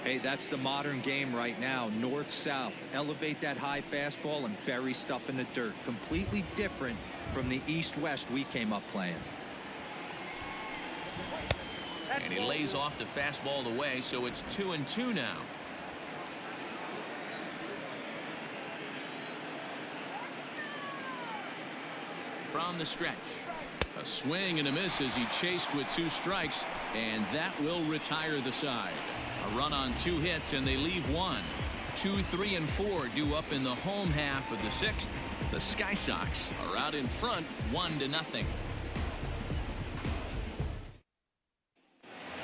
Hey, that's the modern game right now. North-south. Elevate that high fastball and bury stuff in the dirt. Completely different from the east-west we came up playing. And he lays off the fastball away, so it's 2-2 now. From the stretch. A swing and a miss as he chased with 2 strikes, and that will retire the side. A run on 2 hits, and they leave 1. 2, 3, and 4 due up in the home half of the 6th. The Sky Sox are out in front 1-0.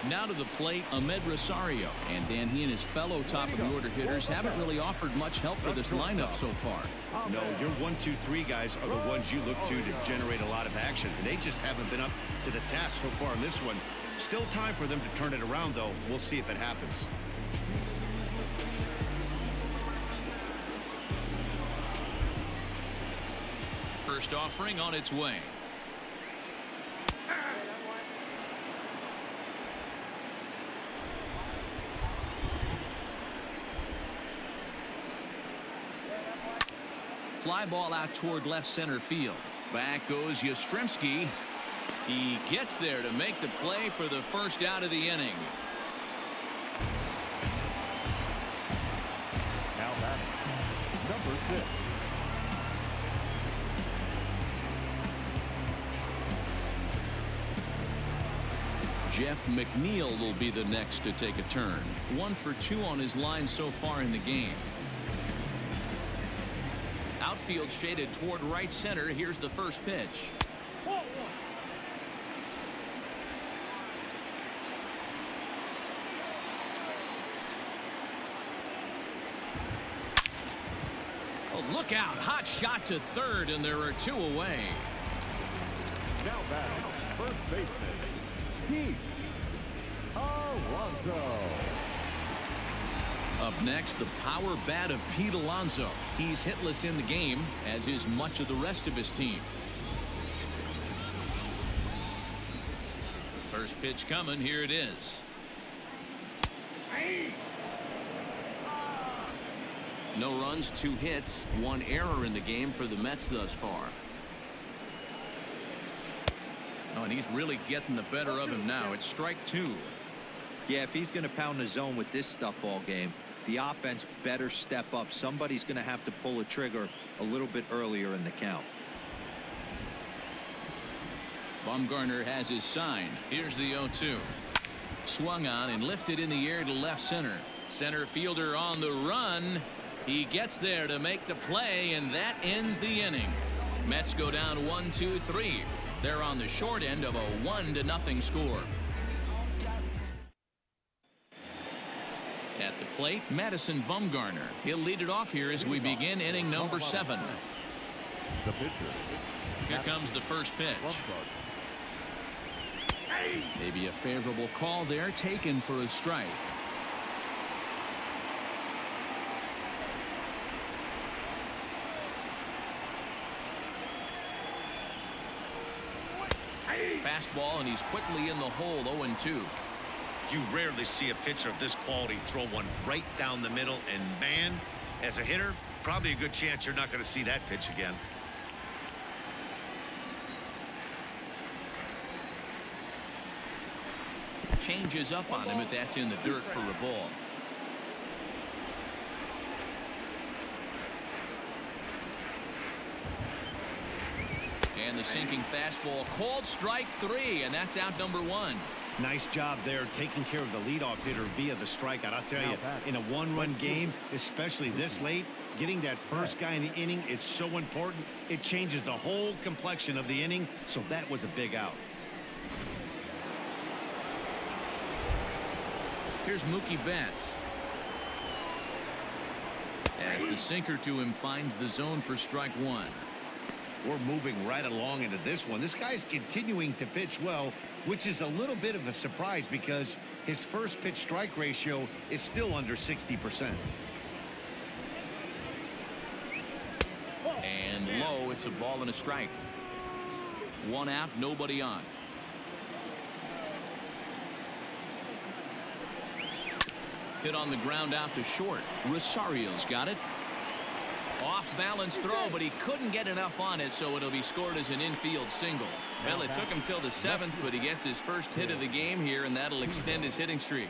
Now to the plate, Ahmed Rosario. And Dan, he and his fellow top-of-the-order hitters haven't really offered much help for this lineup so far. No, your 1, 2, 3 guys are the ones you look to generate a lot of action. They just haven't been up to the task so far in this one. Still time for them to turn it around, though. We'll see if it happens. First offering on its way. Fly ball out toward left center field. Back goes Yastrzemski. He gets there to make the play for the first out of the inning. Now batting, number 6. Jeff McNeil will be the next to take a turn. 1 for 2 on his line so far in the game. left field shaded toward right center. Here's the first pitch. Oh, look out. Hot shot to third, and there are 2 away. Now batting, first baseman, Pete Alonso. Up next, the power bat of Pete Alonso. He's hitless in the game, as is much of the rest of his team. First pitch coming. Here it is. No runs, 2 hits, 1 error in the game for the Mets thus far. Oh, and he's really getting the better of him now. It's strike 2. Yeah, if he's going to pound the zone with this stuff all game, the offense better step up. Somebody's going to have to pull a trigger a little bit earlier in the count. Bumgarner has his sign. Here's the 0-2. Swung on and lifted in the air to left center. Center fielder on the run. He gets there to make the play, and that ends the inning. Mets go down 1-2-3. They're on the short end of a 1-0 score. At the plate, Madison Bumgarner. He'll lead it off here as we begin inning number 7. The pitcher. Here comes the first pitch. Maybe a favorable call there, taken for a strike. Fastball, and he's quickly in the hole. 0-2. You rarely see a pitcher of this quality throw one right down the middle, and man, as a hitter, probably a good chance you're not going to see that pitch again. Changes up on him, but that's in the dirt for a ball. And the sinking fastball, called strike 3, and that's out number 1. Nice job there taking care of the leadoff hitter via the strikeout. I'll tell you, in a 1-run game, especially this late, getting that first guy in the inning is so important. It changes the whole complexion of the inning, so that was a big out. Here's Mookie Betts. As the sinker to him finds the zone for strike 1. We're moving right along into this one. This guy's continuing to pitch well, which is a little bit of a surprise because his first pitch strike ratio is still under 60%. And low, it's a ball and a strike. 1 out, nobody on. Hit on the ground out to short. Rosario's got it. Off balance throw, but he couldn't get enough on it, so it'll be scored as an infield single. Well, it took him till the 7th, but he gets his first hit of the game here, and that'll extend his hitting streak.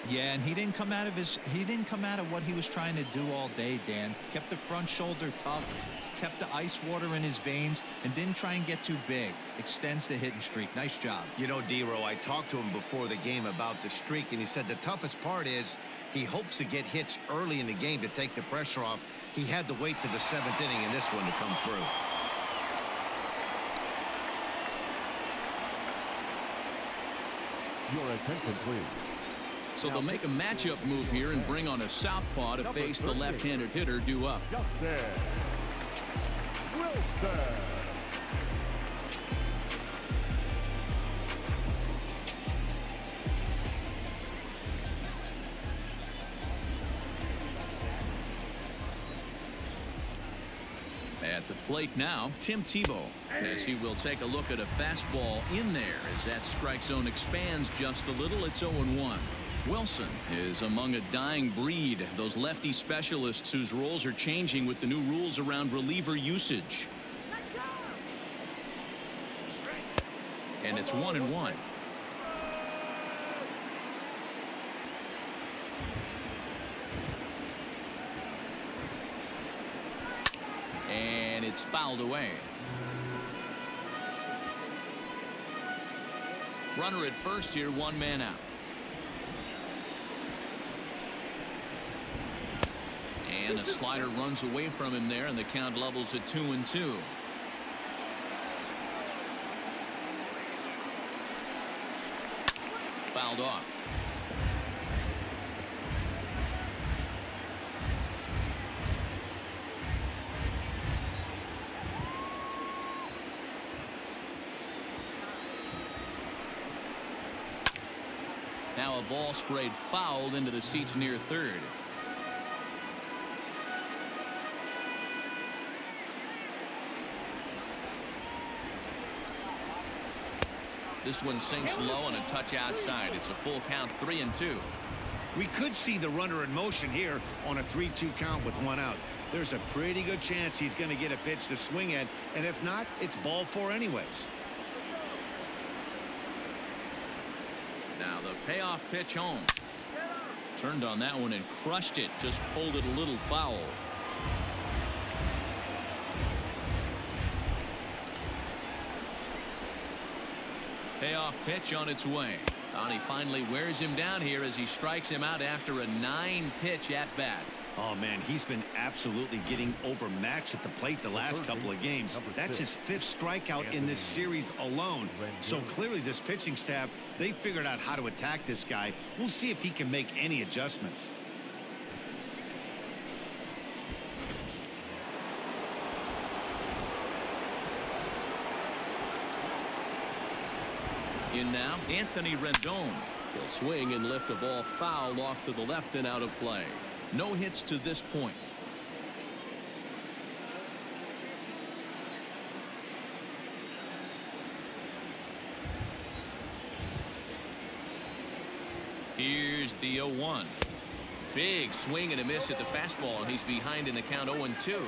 Yeah, and he didn't come out of what he was trying to do all day, Dan. Kept the front shoulder tough, kept the ice water in his veins, and didn't try and get too big. Extends the hitting streak. Nice job. You know, D-Row, I talked to him before the game about the streak, and he said the toughest part is he hopes to get hits early in the game to take the pressure off. He had to wait to the 7th inning in this one to come through. Your attention, please. So they'll make a matchup move here and bring on a southpaw to face the left-handed hitter due up. Justin Wilson. At the plate now, Tim Tebow, as he will take a look at a fastball in there as that strike zone expands just a little. It's 0-1. Wilson is among a dying breed, those lefty specialists whose roles are changing with the new rules around reliever usage. And it's 1-1. And it's fouled away. Runner at first here, 1 man out. And the slider runs away from him there, and the count levels at 2-2. Fouled off. Now a ball sprayed foul into the seats near third. This one sinks low and a touch outside. It's a full count, 3-2. We could see the runner in motion here on a 3-2 count with one out. There's a pretty good chance he's going to get a pitch to swing at, and if not, it's ball four anyways. Now the payoff pitch home. Turned on that one and crushed it. Just pulled it a little foul. Payoff pitch on its way. And he finally wears him down here as he strikes him out after a 9-pitch at bat. Oh man, he's been absolutely getting overmatched at the plate the last couple of games. That's his 5th strikeout in this series alone. So clearly this pitching staff, they figured out how to attack this guy. We'll see if he can make any adjustments. In now, Anthony Rendon. He'll swing and lift a ball foul off to the left and out of play. No hits to this point. Here's the 0-1. Big swing and a miss at the fastball, and he's behind in the count 0-2.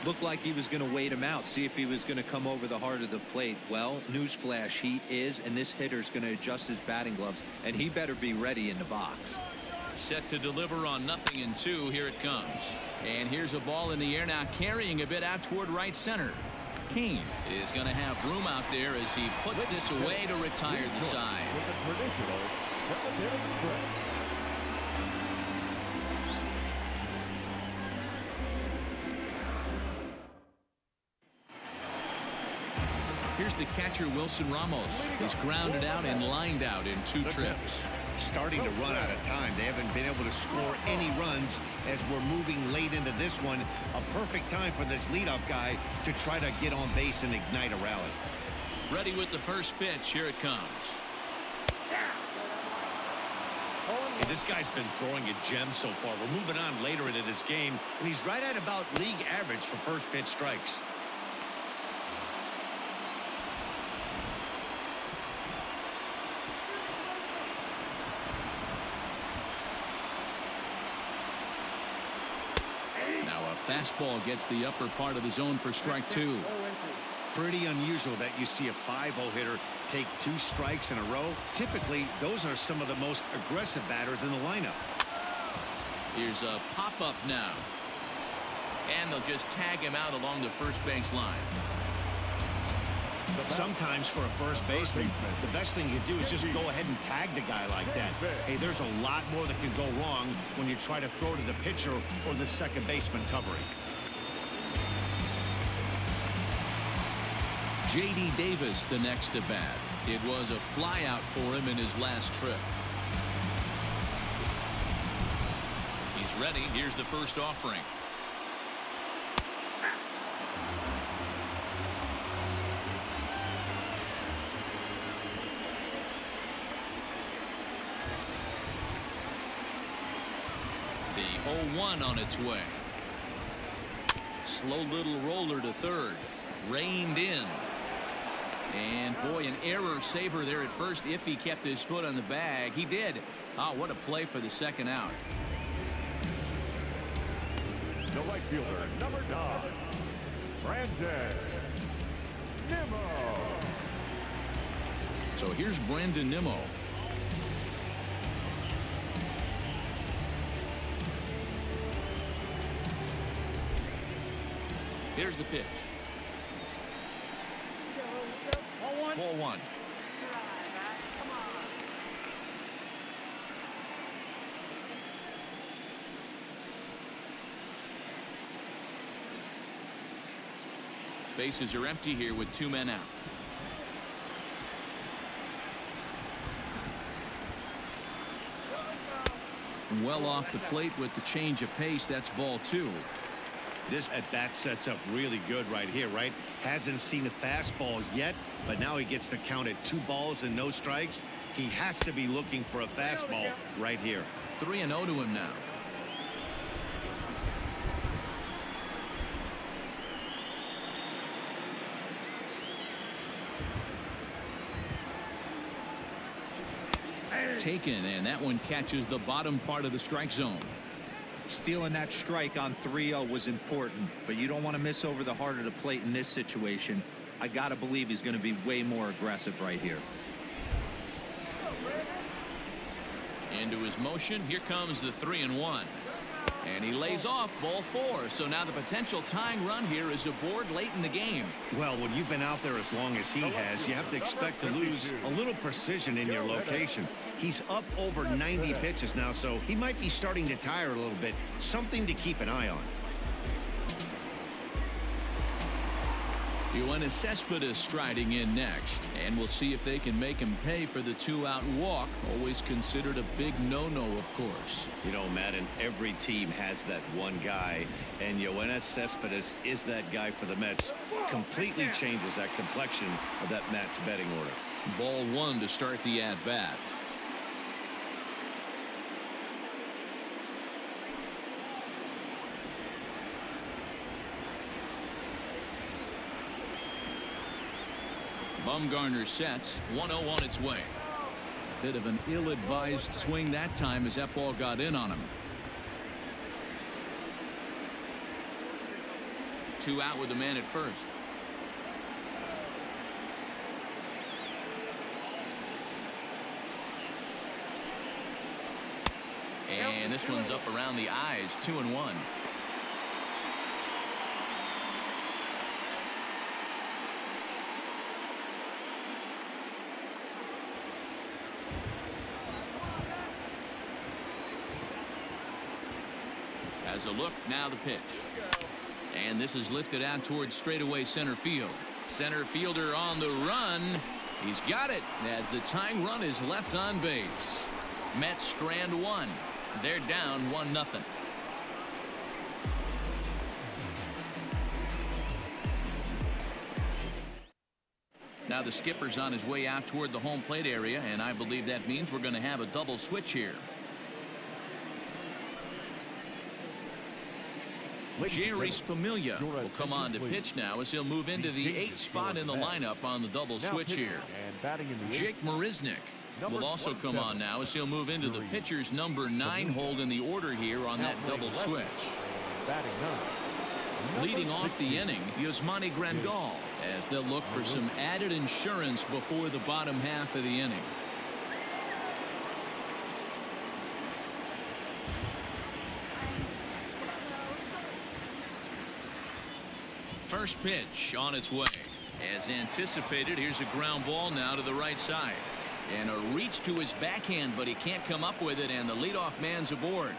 Looked like he was going to wait him out, see if he was going to come over the heart of the plate. Well, newsflash, he is, and this hitter's going to adjust his batting gloves, and he better be ready in the box. Set to deliver on 0-2. Here it comes. And here's a ball in the air now, carrying a bit out toward right center. Kane is going to have room out there as he puts this away to retire the side. Here's the catcher, Wilson Ramos. He's grounded out and lined out in 2 trips. Starting to run out of time. They haven't been able to score any runs as we're moving late into this one. A perfect time for this leadoff guy to try to get on base and ignite a rally. Ready with the first pitch. Here it comes. Hey, this guy's been throwing a gem so far. We're moving on later into this game, and he's right at about league average for first pitch strikes. Fastball gets the upper part of the zone for strike 2. Pretty unusual that you see a 5-0 hitter take 2 strikes in a row. Typically, those are some of the most aggressive batters in the lineup. Here's a pop-up now. And they'll just tag him out along the first base line. Sometimes for a first baseman, the best thing you do is just go ahead and tag the guy like that. Hey, there's a lot more that can go wrong when you try to throw to the pitcher or the second baseman covering. J.D. Davis the next to bat. It was a flyout for him in his last trip. He's ready. Here's the first offering. The 0-1 on its way. Slow little roller to third. Reined in. And boy, an error saver there at first if he kept his foot on the bag. He did. Oh, what a play for the second out. The right fielder, number 9, Brandon Nimmo. So here's Brandon Nimmo. Here's the pitch. Ball 1. Bases are empty here with 2 men out. Well off the plate with the change of pace. That's ball 2. This at-bat sets up really good right here, right? Hasn't seen a fastball yet, but now he gets to count at 2 balls and no strikes. He has to be looking for a fastball right here. 3-0 to him now. Taken, and that one catches the bottom part of the strike zone. Stealing that strike on 3-0 was important, but you don't want to miss over the heart of the plate in this situation. I got to believe he's going to be way more aggressive right here. Into his motion. Here comes the 3-1. And he lays off ball 4. So now the potential tying run here is aboard late in the game. Well, when you've been out there as long as he has, you have to expect to lose a little precision in your location. He's up over 90 pitches now, so he might be starting to tire a little bit. Something to keep an eye on. Yoenis Cespedes striding in next, and we'll see if they can make him pay for the 2-out walk. Always considered a big no-no, of course. You know, Madden, every team has that one guy, and Yoenis Cespedes is that guy for the Mets. Completely changes that complexion of that Mets betting order. Ball 1 to start the at-bat. Bumgarner sets. 1-0 on its way. Bit of an ill-advised swing that time as that ball got in on him. 2 out with the man at first. And this one's up around the eyes. 2-1. As a look, now the pitch. And this is lifted out towards straightaway center field. Center fielder on the run. He's got it as the tying run is left on base. Mets strand 1. They're down 1-0. Now the skipper's on his way out toward the home plate area, and I believe that means we're going to have a double switch here. Jerry's Familia will come on to pitch now as he'll move into the 8th spot in the lineup on the double switch here. Jake Marisnick will also come on now as he'll move into the pitcher's number 9 hold in the order here on that double switch. Leading off the inning, Yasmani Grandal, as they'll look for some added insurance before the bottom half of the inning. First pitch on its way. As anticipated, here's a ground ball now to the right side. And a reach to his backhand, but he can't come up with it, and the leadoff man's aboard.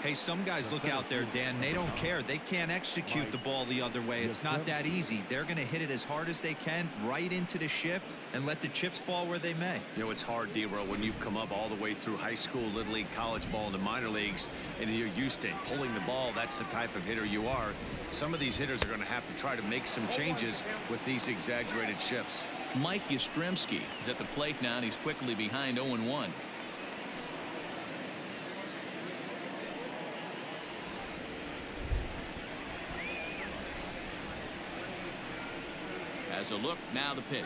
Hey, some guys look out there, Dan. They don't care. They can't execute the ball the other way. It's not that easy. They're going to hit it as hard as they can right into the shift and let the chips fall where they may. You know, it's hard, D-Row, when you've come up all the way through high school, little league, college ball, and the minor leagues, and you're used to pulling the ball. That's the type of hitter you are. Some of these hitters are going to have to try to make some changes with these exaggerated shifts. Mike Yastrzemski is at the plate now, and he's quickly behind 0-1. As a look, now the pitch.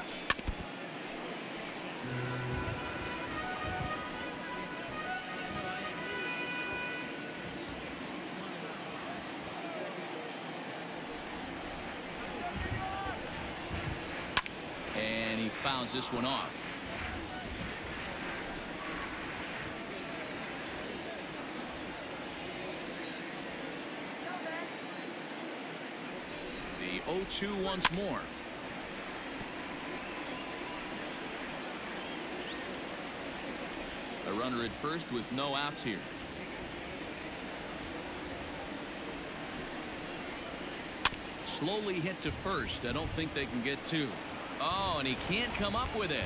And he fouls this one off. The 0-2 once more. A runner at first with no outs here. slowly hit to first. I don't think they can get two. Oh, and he can't come up with it.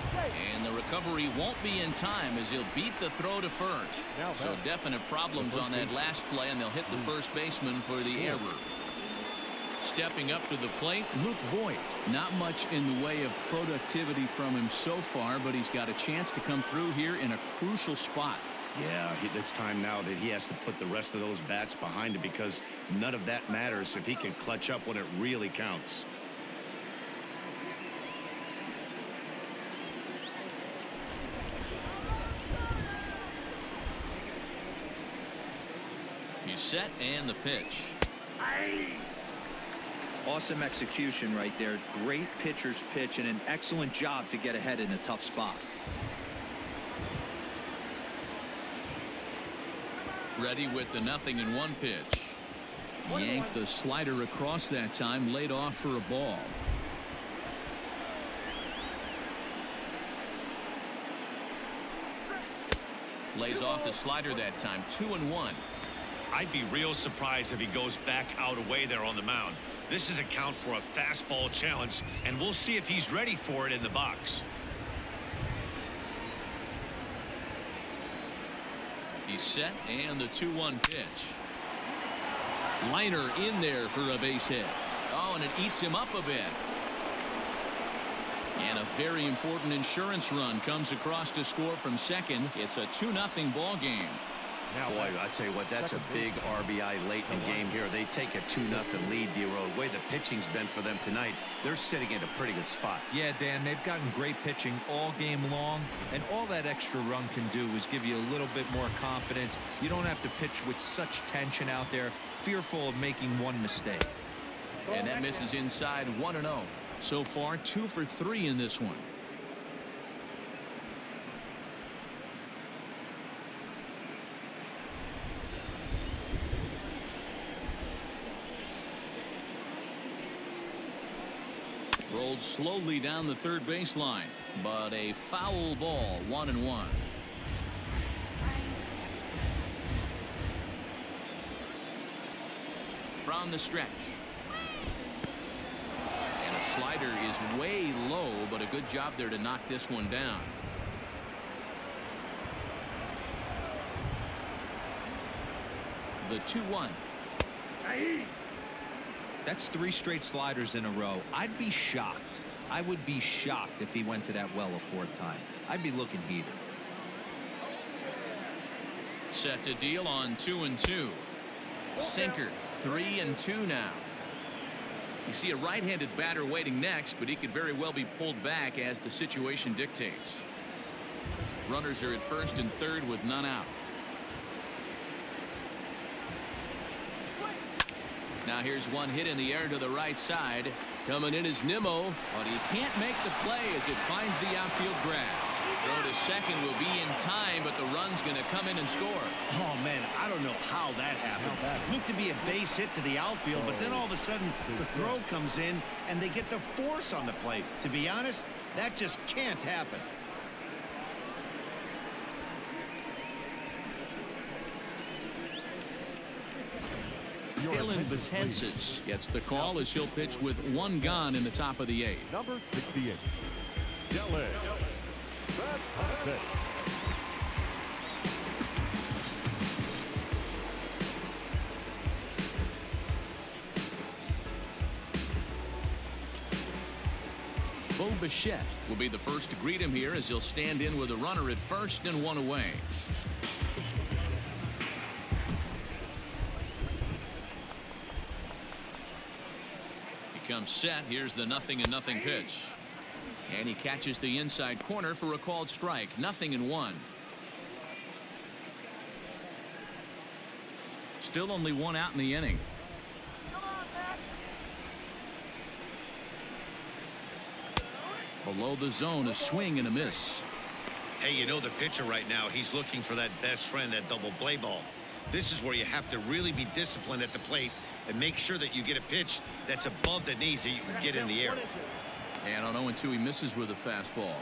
And the recovery won't be in time as he'll beat the throw to first. So definite problems on that last play, and they'll hit the first baseman for the error. Stepping up to the plate, Luke Voigt. Not much in the way of productivity from him so far, but he's got a chance to come through here in a crucial spot. Yeah, it's time now that he has to put the rest of those bats behind him, because none of that matters if he can clutch up when it really counts. He's set, and the pitch. Awesome execution right there. Great pitcher's pitch and an excellent job to get ahead in a tough spot. Ready with the 0-1 pitch. Yanked the slider across that time, laid off for a ball. Lays off the slider that time. 2-1. I'd be real surprised if he goes back out away there on the mound. This is a count for a fastball challenge, and we'll see if he's ready for it in the box. He's set, and the 2-1 pitch. Liner in there for a base hit. Oh, and it eats him up a bit. And a very important insurance run comes across to score from second. It's a 2-0 ball game. Boy, I tell you what, that's a big RBI late in the game here. They take a 2-0 lead, D-Road. The way the pitching's been for them tonight, they're sitting in a pretty good spot. Yeah, Dan, they've gotten great pitching all game long, and all that extra run can do is give you a little bit more confidence. You don't have to pitch with such tension out there, fearful of making one mistake. And that misses inside. 1-0. So far, 2 for 3 in this one. Rolled slowly down the third baseline, but a foul ball. 1-1. From the stretch. And a slider is way low, but a good job there to knock this one down. The 2-1. That's 3 straight sliders in a row. I'd be shocked. I would be shocked if he went to that well a 4th time. I'd be looking heated. Set to deal on 2-2. Sinker. 3-2 now. You see a right-handed batter waiting next, but he could very well be pulled back as the situation dictates. Runners are at first and third with none out. Now here's one hit in the air to the right side. Coming in is Nimmo, but he can't make the play as it finds the outfield grass. Throw to second will be in time, but the run's going to come in and score. Oh, man, I don't know how that happened. Looked to be a base hit to the outfield, but then all of a sudden the throw comes in and they get the force on the plate. To be honest, that just can't happen. Dylan Betances gets the call as he'll pitch with 1 gone in the top of the 8th. Number 68, Dylan Betances. Bo Bichette will be the first to greet him here as he'll stand in with a runner at first and 1 away. Comes set. Here's the 0-0 pitch, and he catches the inside corner for a called strike. 0-1. Still only 1 out in the inning. Below the zone, a swing and a miss. Hey, you know the pitcher right now, he's looking for that best friend, that double play ball. This is where you have to really be disciplined at the plate and make sure that you get a pitch that's above the knees that you can get in the air. And on 0-2, he misses with a fastball.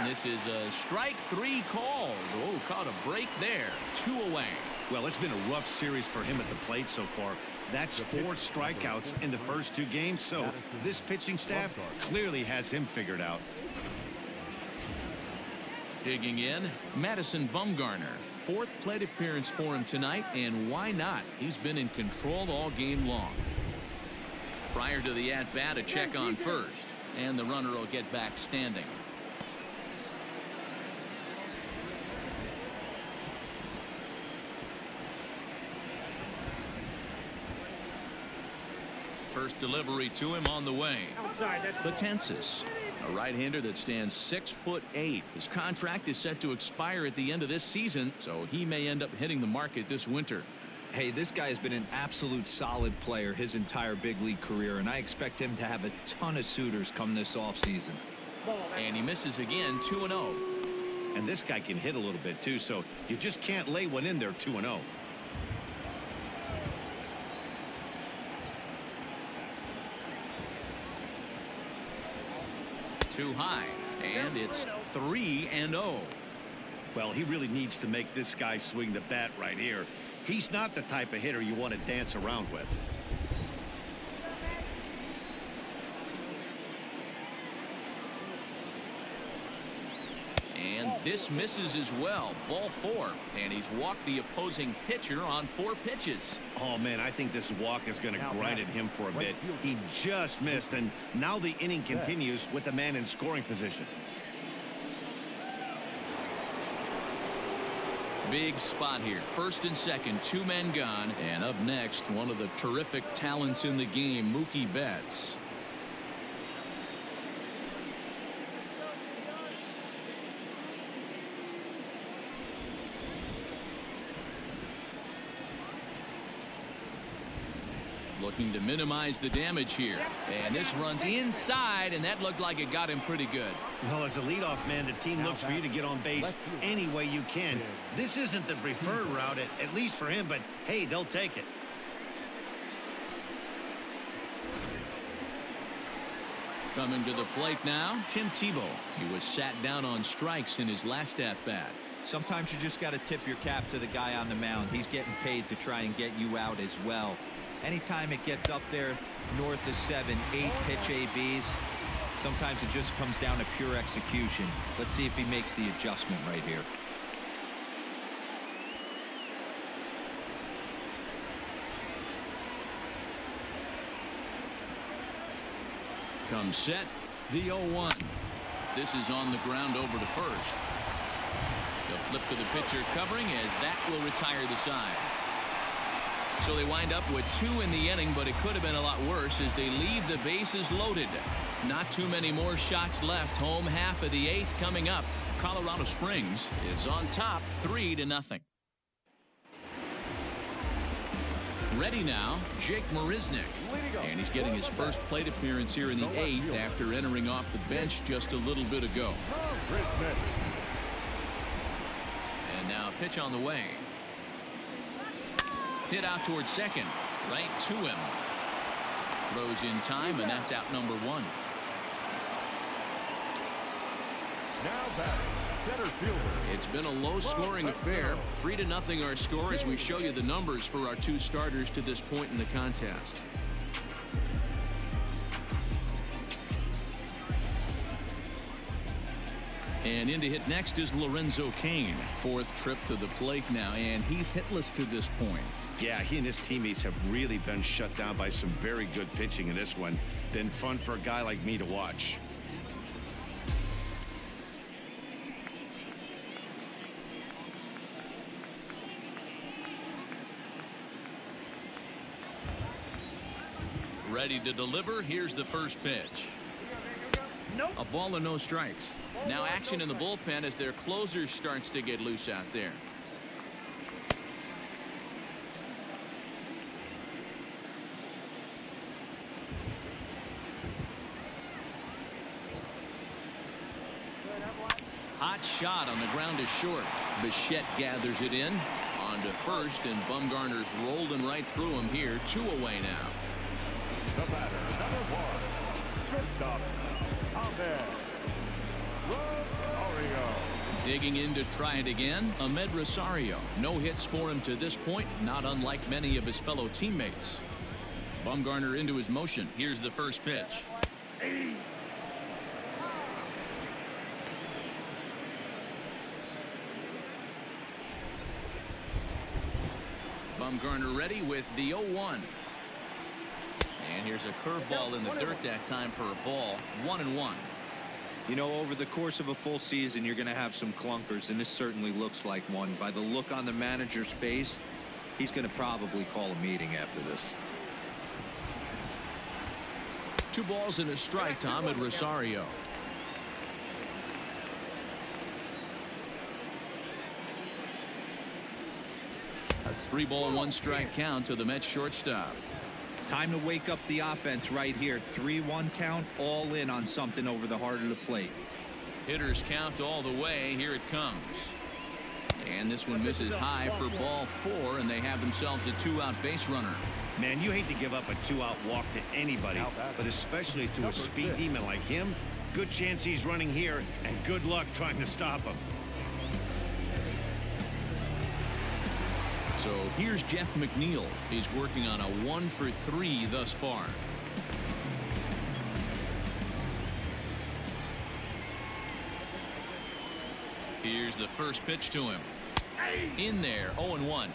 And this is a strike 3 call. Oh, caught a break there. 2 away. Well, it's been a rough series for him at the plate so far. That's 4 strikeouts in the first 2 games, so this pitching staff clearly has him figured out. Digging in, Madison Bumgarner. 4th plate appearance for him tonight, and why not? He's been in control all game long. Prior to the at-bat, a check on first, and the runner will get back standing. First delivery to him on the way. Betances, a right-hander that stands 6'8". His contract is set to expire at the end of this season, so he may end up hitting the market this winter. Hey, this guy has been an absolute solid player his entire big league career, and I expect him to have a ton of suitors come this offseason. And he misses again, 2-0. And this guy can hit a little bit too, so you just can't lay one in there 2-0. Too high, and it's 3-0. Well, he really needs to make this guy swing the bat right here. He's not the type of hitter you want to dance around with. And this misses as well. Ball 4, and he's walked the opposing pitcher on 4 pitches. Oh man, I think this walk is going to grind at him for a bit. He just missed, and now the inning continues with the man in scoring position. Big spot here. First and second, 2 men gone. And up next, one of the terrific talents in the game, Mookie Betts. Looking to minimize the damage here. And this runs inside, and that looked like it got him pretty good. Well, as a leadoff man, the team looks for you to get on base any way you can. This isn't the preferred route, at least for him, but hey, they'll take it. Coming to the plate now, Tim Tebow. He was sat down on strikes in his last at-bat. Sometimes you just got to tip your cap to the guy on the mound. He's getting paid to try and get you out as well. Anytime it gets up there north of 7, 8 pitch ABs, sometimes it just comes down to pure execution. Let's see if he makes the adjustment right here. Comes set, the 0-1. This is on the ground over to first. They'll flip to the pitcher covering as that will retire the side. So they wind up with 2 in the inning, but it could have been a lot worse as they leave the bases loaded. Not too many more shots left. Home half of the 8th coming up. Colorado Springs is on top 3-0. Ready now, Jake Marisnick. And he's getting his first plate appearance here in the 8th after entering off the bench just a little bit ago. And now pitch on the way. Hit out towards second, right to him. Throws in time, and that's out number 1. Now batting, center fielder. It's been a low-scoring affair. 3-0 our score as we show you the numbers for our 2 starters to this point in the contest. And in to hit next is Lorenzo Cain. 4th trip to the plate now, and he's hitless to this point. Yeah, he and his teammates have really been shut down by some very good pitching in this one. Been fun for a guy like me to watch. Ready to deliver. Here's the first pitch. A ball and no strikes. Now action in the bullpen as their closer starts to get loose out there. Hot shot on the ground is short. Bichette gathers it in. On to first, and Bumgarner's rolling right through him here. 2 away now. The batter, number 1, shortstop, Ahmed. Digging in to try it again, Ahmed Rosario. No hits for him to this point, not unlike many of his fellow teammates. Bumgarner into his motion. Here's the first pitch. Bumgarner ready with the 0-1. And here's a curveball in the dirt that time for a ball. 1-1. You know, over the course of a full season, you're going to have some clunkers, and this certainly looks like one. By the look on the manager's face, he's going to probably call a meeting after this. 2 balls and a strike to Ahmed Rosario. A 3-ball 1-strike count to the Mets shortstop. Time to wake up the offense right here. 3-1 count, all in on something over the heart of the plate. Hitters count all the way. Here it comes. And this one misses high for ball 4, and they have themselves a 2-out base runner. Man, you hate to give up a 2-out walk to anybody, but especially to a speed demon like him. Good chance he's running here, and good luck trying to stop him. So here's Jeff McNeil. He's working on a 1-for-3 thus far. Here's the first pitch to him. In there, 0-1.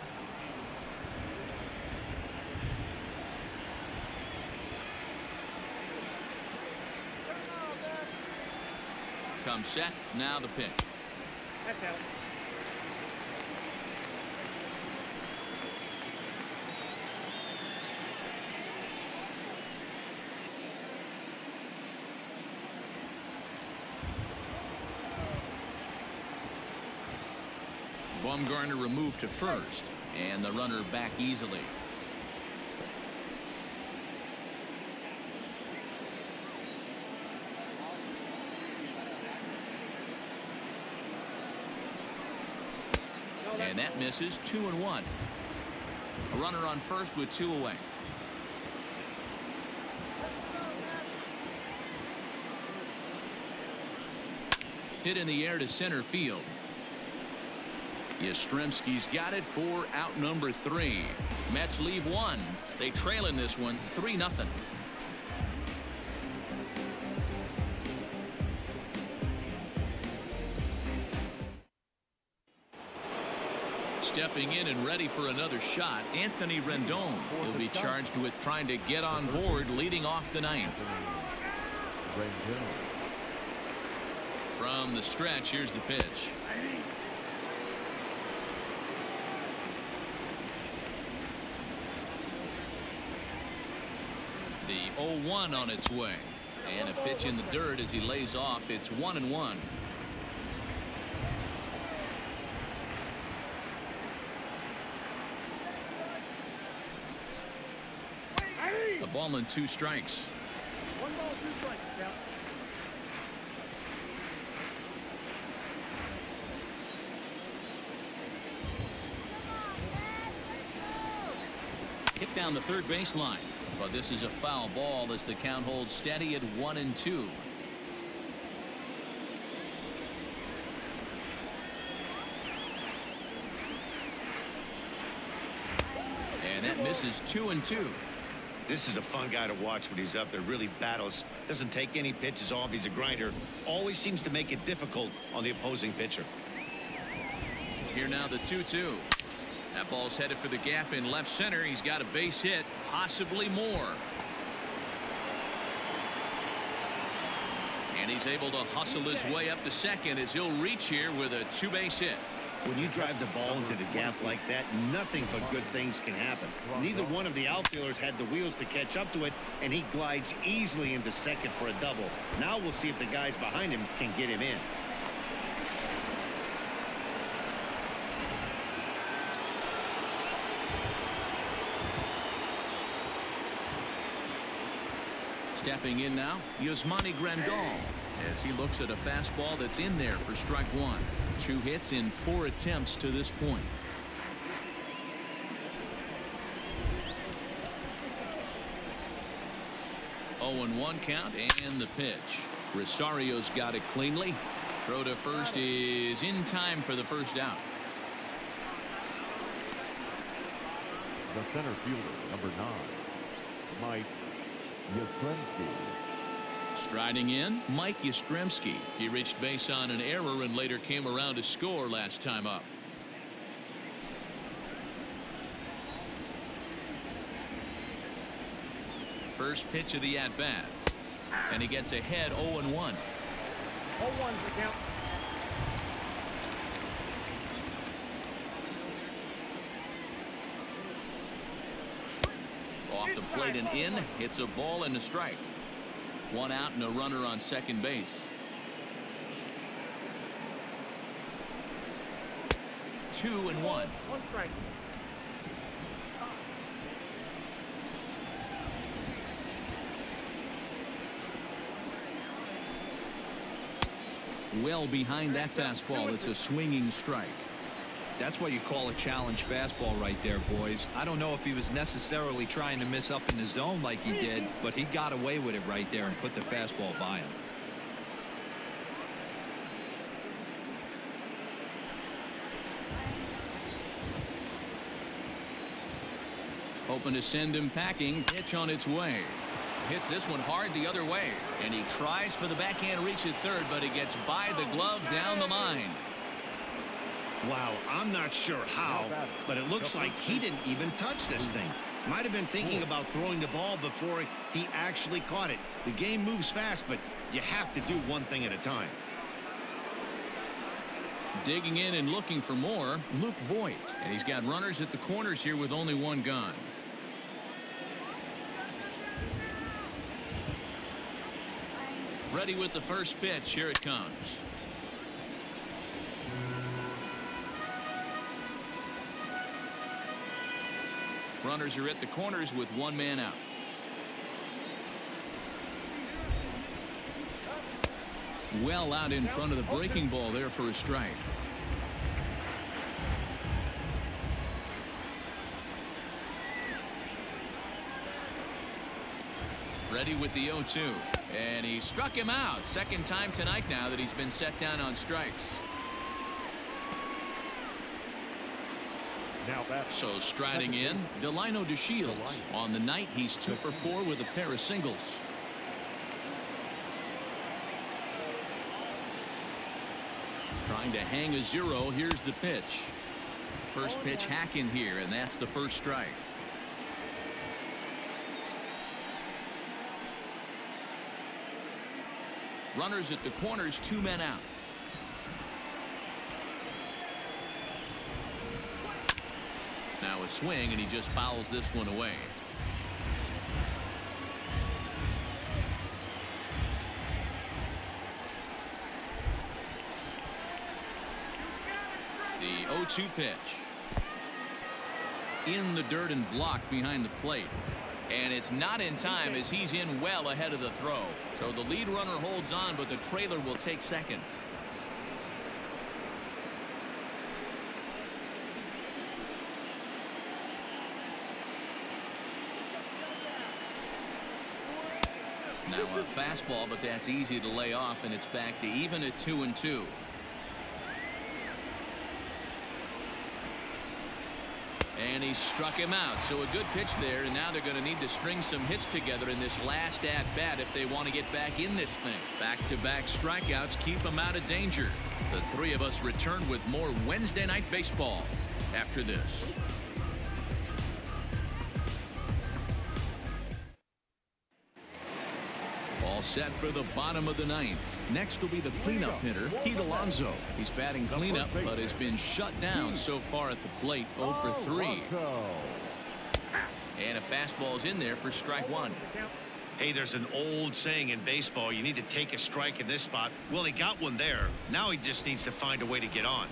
Comes set. Now the pitch. That's out. Bumgarner removed to first, and the runner back easily. And that misses. 2-1. A runner on first with 2 away. Hit in the air to center field. Yastrzemski's got it for out number 3. Mets leave 1. They trail in this one 3-0. Stepping in and ready for another shot, Anthony Rendon will be charged with trying to get on board leading off the 9th. From the stretch, here's the pitch. The 0-1 on its way, and a pitch in the dirt as he lays off. It's 1-1. A ball and 2 strikes. 1 ball, 2 strikes. Out. Hit down the third baseline. But this is a foul ball as the count holds steady at 1-2. And that misses. 2-2. This is a fun guy to watch when he's up there. Really battles. Doesn't take any pitches off. He's a grinder. Always seems to make it difficult on the opposing pitcher. Here now the 2-2. That ball's headed for the gap in left center. He's got a base hit, possibly more. And he's able to hustle his way up to second as he'll reach here with a 2-base hit. When you drive the ball into the gap like that, nothing but good things can happen. Neither one of the outfielders had the wheels to catch up to it, and he glides easily into second for a double. Now we'll see if the guys behind him can get him in. Stepping in now, Yasmani Grandal, as he looks at a fastball that's in there for strike 1. 2 hits in 4 attempts to this point. Oh, 0-1 count, and the pitch. Rosario's got it cleanly. Throw to first is in time for the first out. The center fielder, number 9, Mike Yastrzemski. Striding in, Mike Yastrzemski. He reached base on an error and later came around to score last time up. First pitch of the at-bat. And he gets ahead 0-1. 0-1 the count. Off the plate and in. It's a ball and a strike. 1 out and a runner on second base. 2-1. 1 strike. Well behind that fastball. It's a swinging strike. That's what you call a challenge fastball right there, boys. I don't know if he was necessarily trying to miss up in the zone like he did, but he got away with it right there and put the fastball by him. Hoping to send him packing. Pitch on its way. Hits this one hard the other way. And he tries for the backhand reach at third, but he gets by the glove down the line. Wow, I'm not sure how, but it looks like he didn't even touch this thing. Might have been thinking about throwing the ball before he actually caught it. The game moves fast, but you have to do one thing at a time. Digging in and looking for more, Luke Voigt. And he's got runners at the corners here with only 1 gone. Ready with the first pitch. Here it comes. Runners are at the corners with 1 man out. Well out in front of the breaking ball there for a strike. Ready with the 0-2. And he struck him out. Second time tonight now that he's been set down on strikes. Now back. So striding in, Delino DeShields. On the night, he's 2 for 4 with a pair of singles. Trying to hang a 0. Here's the pitch. First pitch hack in here, and that's the first strike. Runners at the corners, 2 men out. Now a swing, and he just fouls this one away. The 0-2 pitch. In the dirt and blocked behind the plate. And it's not in time as he's in well ahead of the throw. So the lead runner holds on, but the trailer will take second. Now a fastball, but that's easy to lay off, and it's back to even at 2-2. And he struck him out. So a good pitch there, and now they're going to need to string some hits together in this last at-bat if they want to get back in this thing. Back-to-back strikeouts keep them out of danger. The 3 of us return with more Wednesday Night Baseball after this. All set for the bottom of the 9th. Next will be the cleanup hitter, Pete Alonso. He's batting cleanup, but has been shut down so far at the plate, 0 for 3. And a fastball's in there for strike 1. Hey, there's an old saying in baseball, you need to take a strike in this spot. Well, he got one there. Now he just needs to find a way to get on.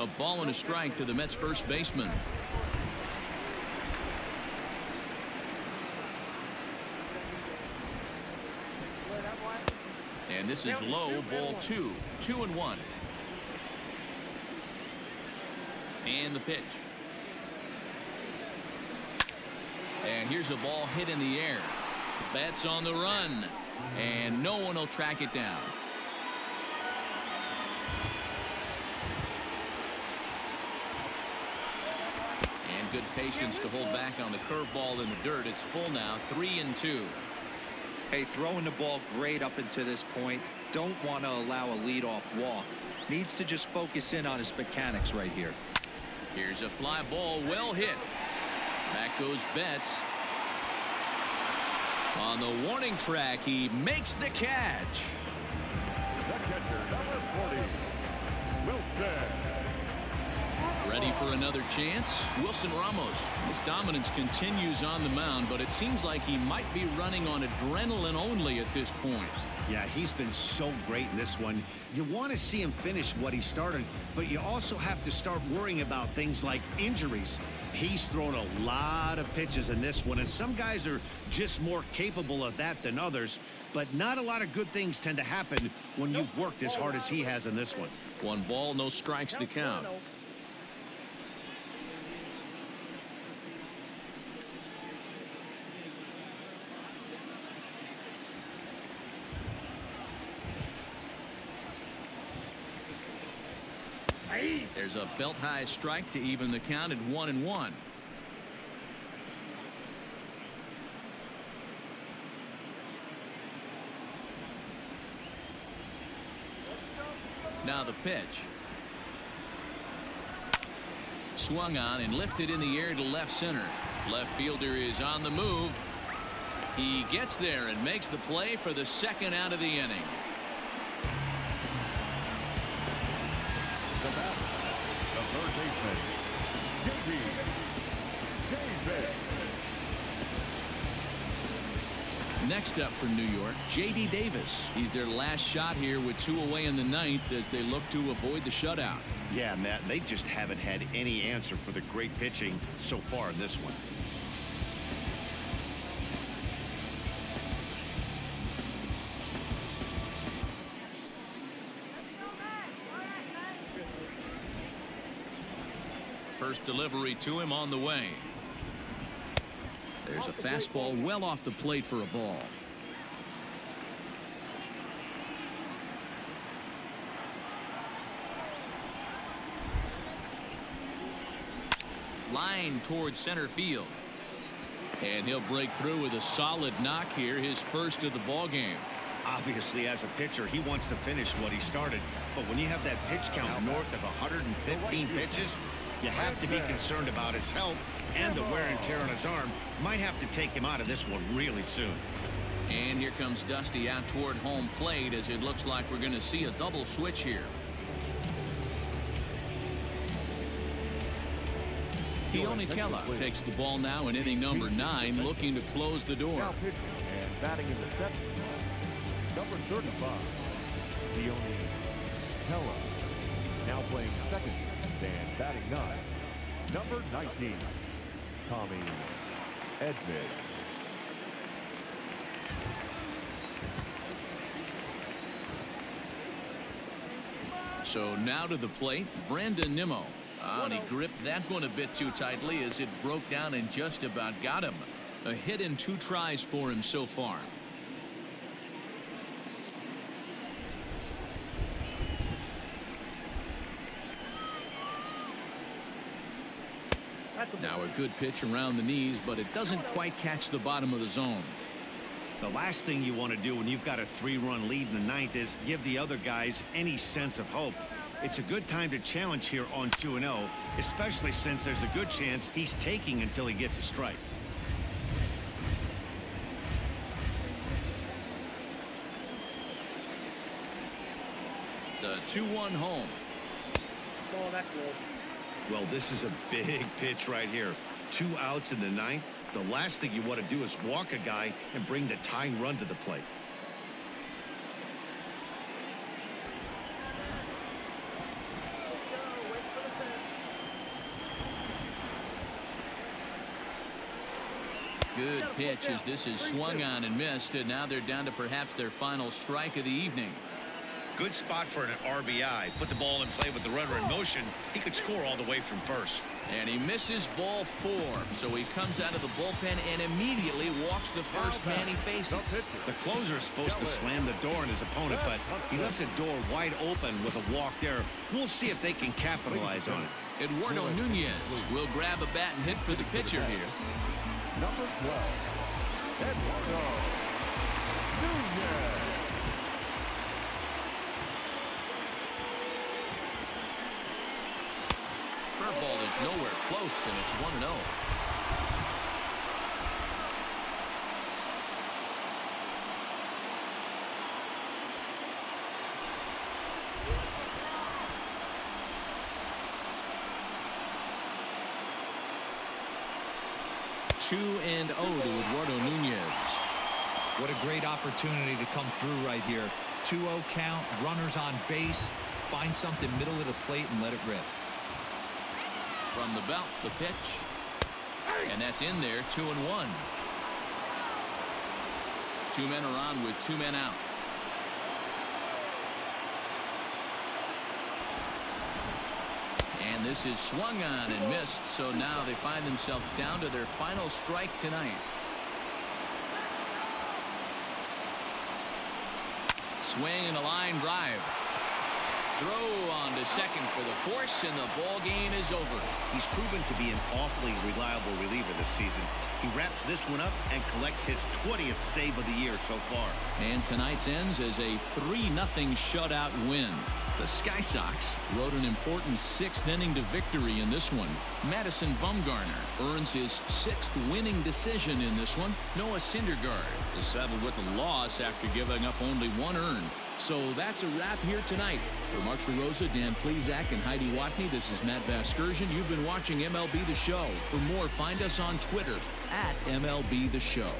A ball and a strike to the Mets first baseman. And this is low, ball 2. 2-1. And the pitch. And here's a ball hit in the air. Betts on the run. And no one will track it down. And good patience to hold back on the curveball in the dirt. It's full now, 3-2. Hey, throwing the ball great up until this point. Don't want to allow a leadoff walk. Needs to just focus in on his mechanics right here. Here's a fly ball, well hit. Back goes Betts. On the warning track, he makes the catch. The catcher, number 40, Wilson. Ready for another chance? Wilson Ramos. His dominance continues on the mound, but it seems like he might be running on adrenaline only at this point. Yeah, he's been so great in this one. You want to see him finish what he started, but you also have to start worrying about things like injuries. He's thrown a lot of pitches in this one, and some guys are just more capable of that than others, but not a lot of good things tend to happen when you've worked as hard as he has in this one. 1 ball, no strikes to count. There's a belt-high strike to even the count at 1-1. Now the pitch. Swung on and lifted in the air to left center. Left fielder is on the move. He gets there and makes the play for the second out of the inning. The batter, the third baseman, J.D. Davis. Next up for New York, J.D. Davis. He's their last shot here with 2 away in the ninth as they look to avoid the shutout. Yeah, Matt, they just haven't had any answer for the great pitching so far in this one. First delivery to him on the way. There's a fastball well off the plate for a ball. Line towards center field. And he'll break through with a solid knock here, his first of the ball game. Obviously, as a pitcher, he wants to finish what he started. But when you have that pitch count north of 115 pitches, you have to be concerned about his health, and the wear and tear on his arm might have to take him out of this one really soon. And here comes Dusty out toward home plate as it looks like we're going to see a double switch here. Keone Keller takes the ball now in inning number 9, looking to close the door. Now pitching and batting in the 7th, number 35, Keone Keller. Now playing second and batting 9, number 19, Tommy Edman. So now to the plate, Brandon Nimmo. And he gripped that one a bit too tightly as it broke down and just about got him. A hit in 2 tries for him so far. Now a good pitch around the knees, but it doesn't quite catch the bottom of the zone. The last thing you want to do when you've got a 3-run lead in the 9th is give the other guys any sense of hope. It's a good time to challenge here on 2-0, especially since there's a good chance he's taking until he gets a strike. The 2-1 home. Oh, that's low. Well, this is a big pitch right here. 2 outs in the 9th. The last thing you want to do is walk a guy and bring the tying run to the plate. Good pitch as this is swung on and missed, and now they're down to perhaps their final strike of the evening. Good spot for an RBI. Put the ball in play with the runner in motion. He could score all the way from first. And he misses ball 4. So he comes out of the bullpen and immediately walks the first man he faces. The closer is supposed to slam the door on his opponent, but he left the door wide open with a walk there. We'll see if they can capitalize on it. Eduardo Nunez will grab a bat and hit for the pitcher here. Number 12, Eduardo Nunez. Curveball is nowhere close, and it's 1-0. Two and 0 to Eduardo Nunez. What a great opportunity to come through right here. 2-0 count, runners on base. Find something middle of the plate and let it rip. From the belt, the pitch. And that's in there, 2-1. 2 men are on with 2 men out. And this is swung on and missed, so now they find themselves down to their final strike tonight. Swing and a line drive. Throw on to second for the force, and the ball game is over. He's proven to be an awfully reliable reliever this season. He wraps this one up and collects his 20th save of the year so far. And tonight's ends as a 3-0 shutout win. The Sky Sox rode an important 6th inning to victory in this one. Madison Bumgarner earns his 6th winning decision in this one. Noah Syndergaard is settled with a loss after giving up only 1 earned. So that's a wrap here tonight. For Mark DeRosa, Dan Plesac, and Heidi Watney, this is Matt Vasgersian. You've been watching MLB The Show. For more, find us on Twitter @MLB The Show.